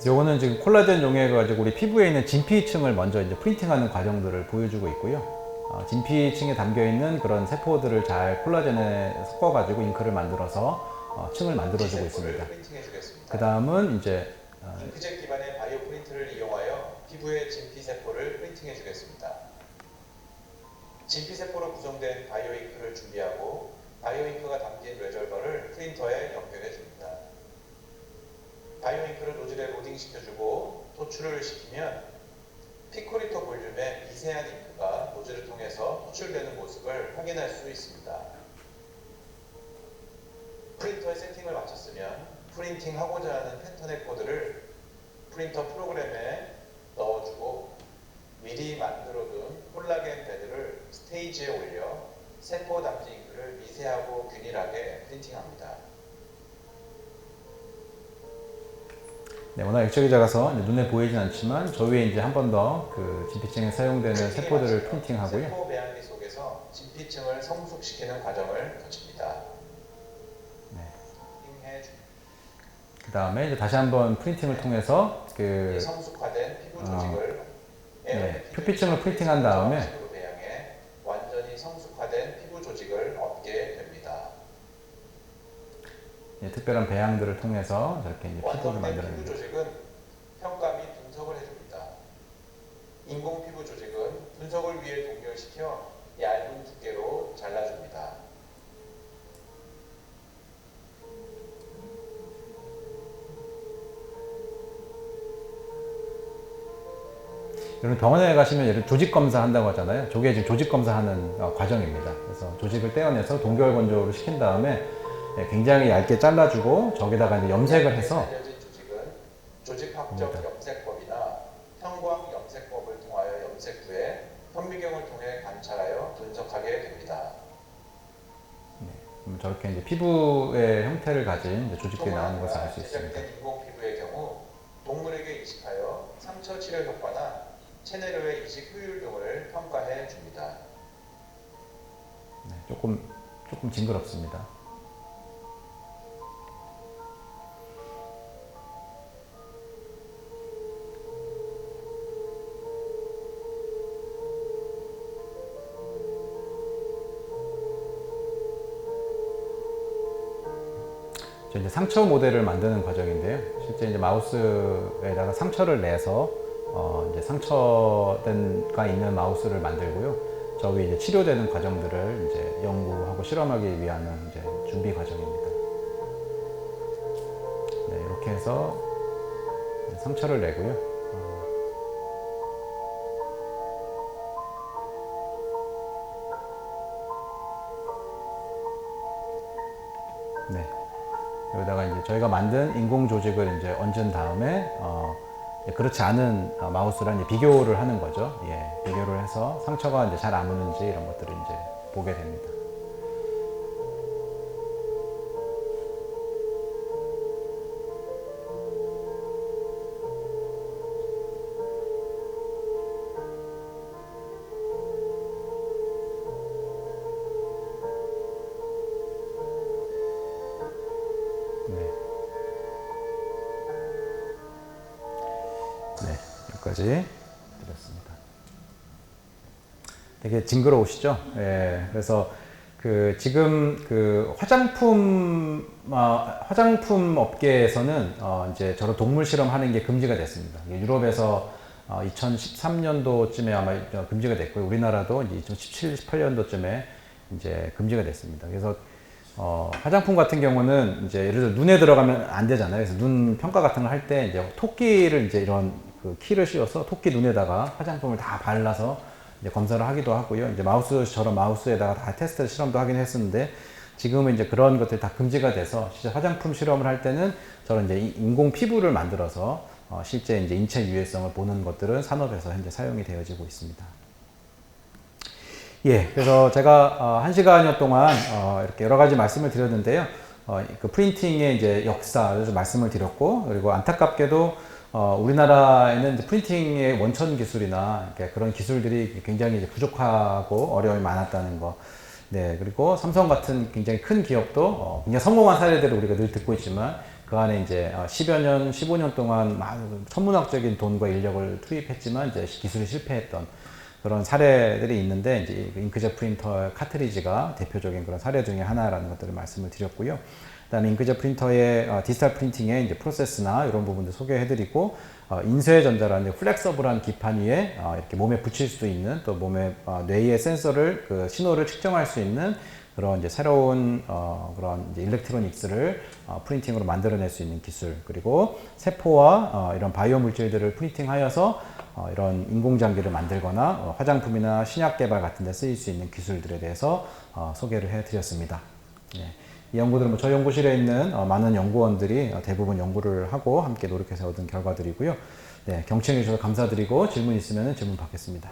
요거는 지금 콜라겐 용액을 가지고 우리 피부에 있는 진피층을 먼저 이제 프린팅하는 과정들을 보여주고 있고요. 진피층에 담겨 있는 그런 세포들을 잘 콜라겐에 섞어 가지고 잉크를 만들어서 층을 만들어주고 있습니다. 그 다음은 이제 잉크젯 기반의 바이오 프린트를 이용하여 피부의 진피 세포를 프린팅해 주겠습니다. 진피 세포로 구성된 바이오 잉크를 준비하고 바이오 잉크가 담긴 레졸버를 프린터에 연결해 줍니다. 바이오 잉크를 노즐에 로딩 시켜주고 토출을 시키면 피코리터 볼륨의 미세한 잉크가 노즐을 통해서 토출되는 모습을 확인할 수 있습니다. 프린터의 세팅을 마쳤으면 프린팅하고자 하는 패턴의 코드를 프린터 프로그램에 넣어주고 미리 만들어둔 콜라겐 베드를 스테이지에 올려 세포 담지 잉크를 미세하고 균일하게 프린팅합니다. 네, 워낙 액적이 작아서 눈에 보이진 않지만 저 위에 이제 한 번 더 그 진피층에 사용되는 세포들을 프린팅하고요. 세포 배양기 속에서 진피층을 성숙시키는 과정을 거칩니다. 그 다음에 이제 다시 한번 프린팅을 통해서 그 성숙화된 피부 조직을 표피층을 프린팅한 다음에 배양해 완전히 성숙화된 피부 조직을 얻게 됩니다. 특별한 배양들을 통해서 저렇게 이제 피부를 완성된 만들어냅니다. 피부 조직은 평가 및 분석을 해줍니다. 인공 피부 조직은 분석을 위해 동결시켜 얇은 두께로 잘라줍니다. 여러분 병원에 가시면 예를 조직 검사 한다고 하잖아요. 저게 지금 조직 검사하는 과정입니다. 그래서 조직을 떼어내서 동결 건조를 시킨 다음에 굉장히 얇게 잘라주고 저기다가 이제 염색을 해서 알려진 조직은 조직학적 염색법이나 형광 염색법을 통하여 염색 후에 현미경을 통해 관찰하여 분석하게 됩니다. 저렇게 이제 피부의 형태를 가진 이제 조직들이 나오는 것을 알 수 있습니다. 제작된 인공 피부의 경우 동물에게 이식하여 상처 치료 효과나 체내로의 이식 효율 등을 평가해 줍니다. 네, 조금 징그럽습니다. 이제 상처 모델을 만드는 과정인데요. 실제 이제 마우스에다가 상처를 내서 이제 상처가 있는 마우스를 만들고요. 저기 이제 치료되는 과정들을 이제 연구하고 실험하기 위한 이제 준비 과정입니다. 네, 이렇게 해서 상처를 내고요. 네. 여기다가 이제 저희가 만든 인공 조직을 이제 얹은 다음에 그렇지 않은 마우스랑 이제 비교를 하는 거죠. 예, 비교를 해서 상처가 이제 잘 아무는지 이런 것들을 이제 보게 됩니다. 네, 여기까지 드렸습니다. 되게 징그러우시죠? 예, 그래서 지금 화장품 업계에서는 이제 저런 동물 실험하는 게 금지가 됐습니다. 유럽에서 2013년도쯤에 아마 금지가 됐고요. 우리나라도 이제 2017, 18년도쯤에 이제 금지가 됐습니다. 그래서 화장품 같은 경우는 이제 예를 들어 눈에 들어가면 안 되잖아요. 그래서 눈 평가 같은 걸 할 때 이제 토끼를 이제 이런 키를 씌워서 토끼 눈에다가 화장품을 다 발라서 이제 검사를 하기도 하고요. 이제 마우스처럼 마우스에다가 다 테스트 실험도 하긴 했었는데 지금은 이제 그런 것들이 다 금지가 돼서 실제 화장품 실험을 할 때는 저런 이제 인공 피부를 만들어서 실제 이제 인체 유해성을 보는 것들은 산업에서 현재 사용이 되어지고 있습니다. 예, 그래서 제가 1시간여 동안 이렇게 여러 가지 말씀을 드렸는데요. 그 프린팅의 이제 역사를 좀 말씀을 드렸고, 그리고 안타깝게도 우리나라에는 이제 프린팅의 원천 기술이나 그런 기술들이 굉장히 이제 부족하고 어려움이 많았다는 거. 네, 그리고 삼성 같은 굉장히 큰 기업도 굉장히 성공한 사례들을 우리가 늘 듣고 있지만 그 안에 이제 10여 년, 15년 동안 천문학적인 돈과 인력을 투입했지만 이제 기술이 실패했던 그런 사례들이 있는데 이제 잉크젯 프린터 카트리지가 대표적인 그런 사례 중에 하나라는 것들을 말씀을 드렸고요. 그다음에 잉크젯 프린터의 디지털 프린팅의 이제 프로세스나 이런 부분들 소개해드리고 인쇄전자라는 플렉서블한 기판 위에 이렇게 몸에 붙일 수 있는 또 몸의 뇌의 센서를 신호를 측정할 수 있는 그런 이제 새로운 그런 이제 일렉트로닉스를 프린팅으로 만들어낼 수 있는 기술, 그리고 세포와 이런 바이오 물질들을 프린팅하여서 이런 인공장기를 만들거나 화장품이나 신약 개발 같은 데 쓰일 수 있는 기술들에 대해서 소개를 해드렸습니다. 네. 이 연구들은 저희 연구실에 있는 많은 연구원들이 대부분 연구를 하고 함께 노력해서 얻은 결과들이고요. 네, 경청해 주셔서 감사드리고 질문 있으면 질문 받겠습니다.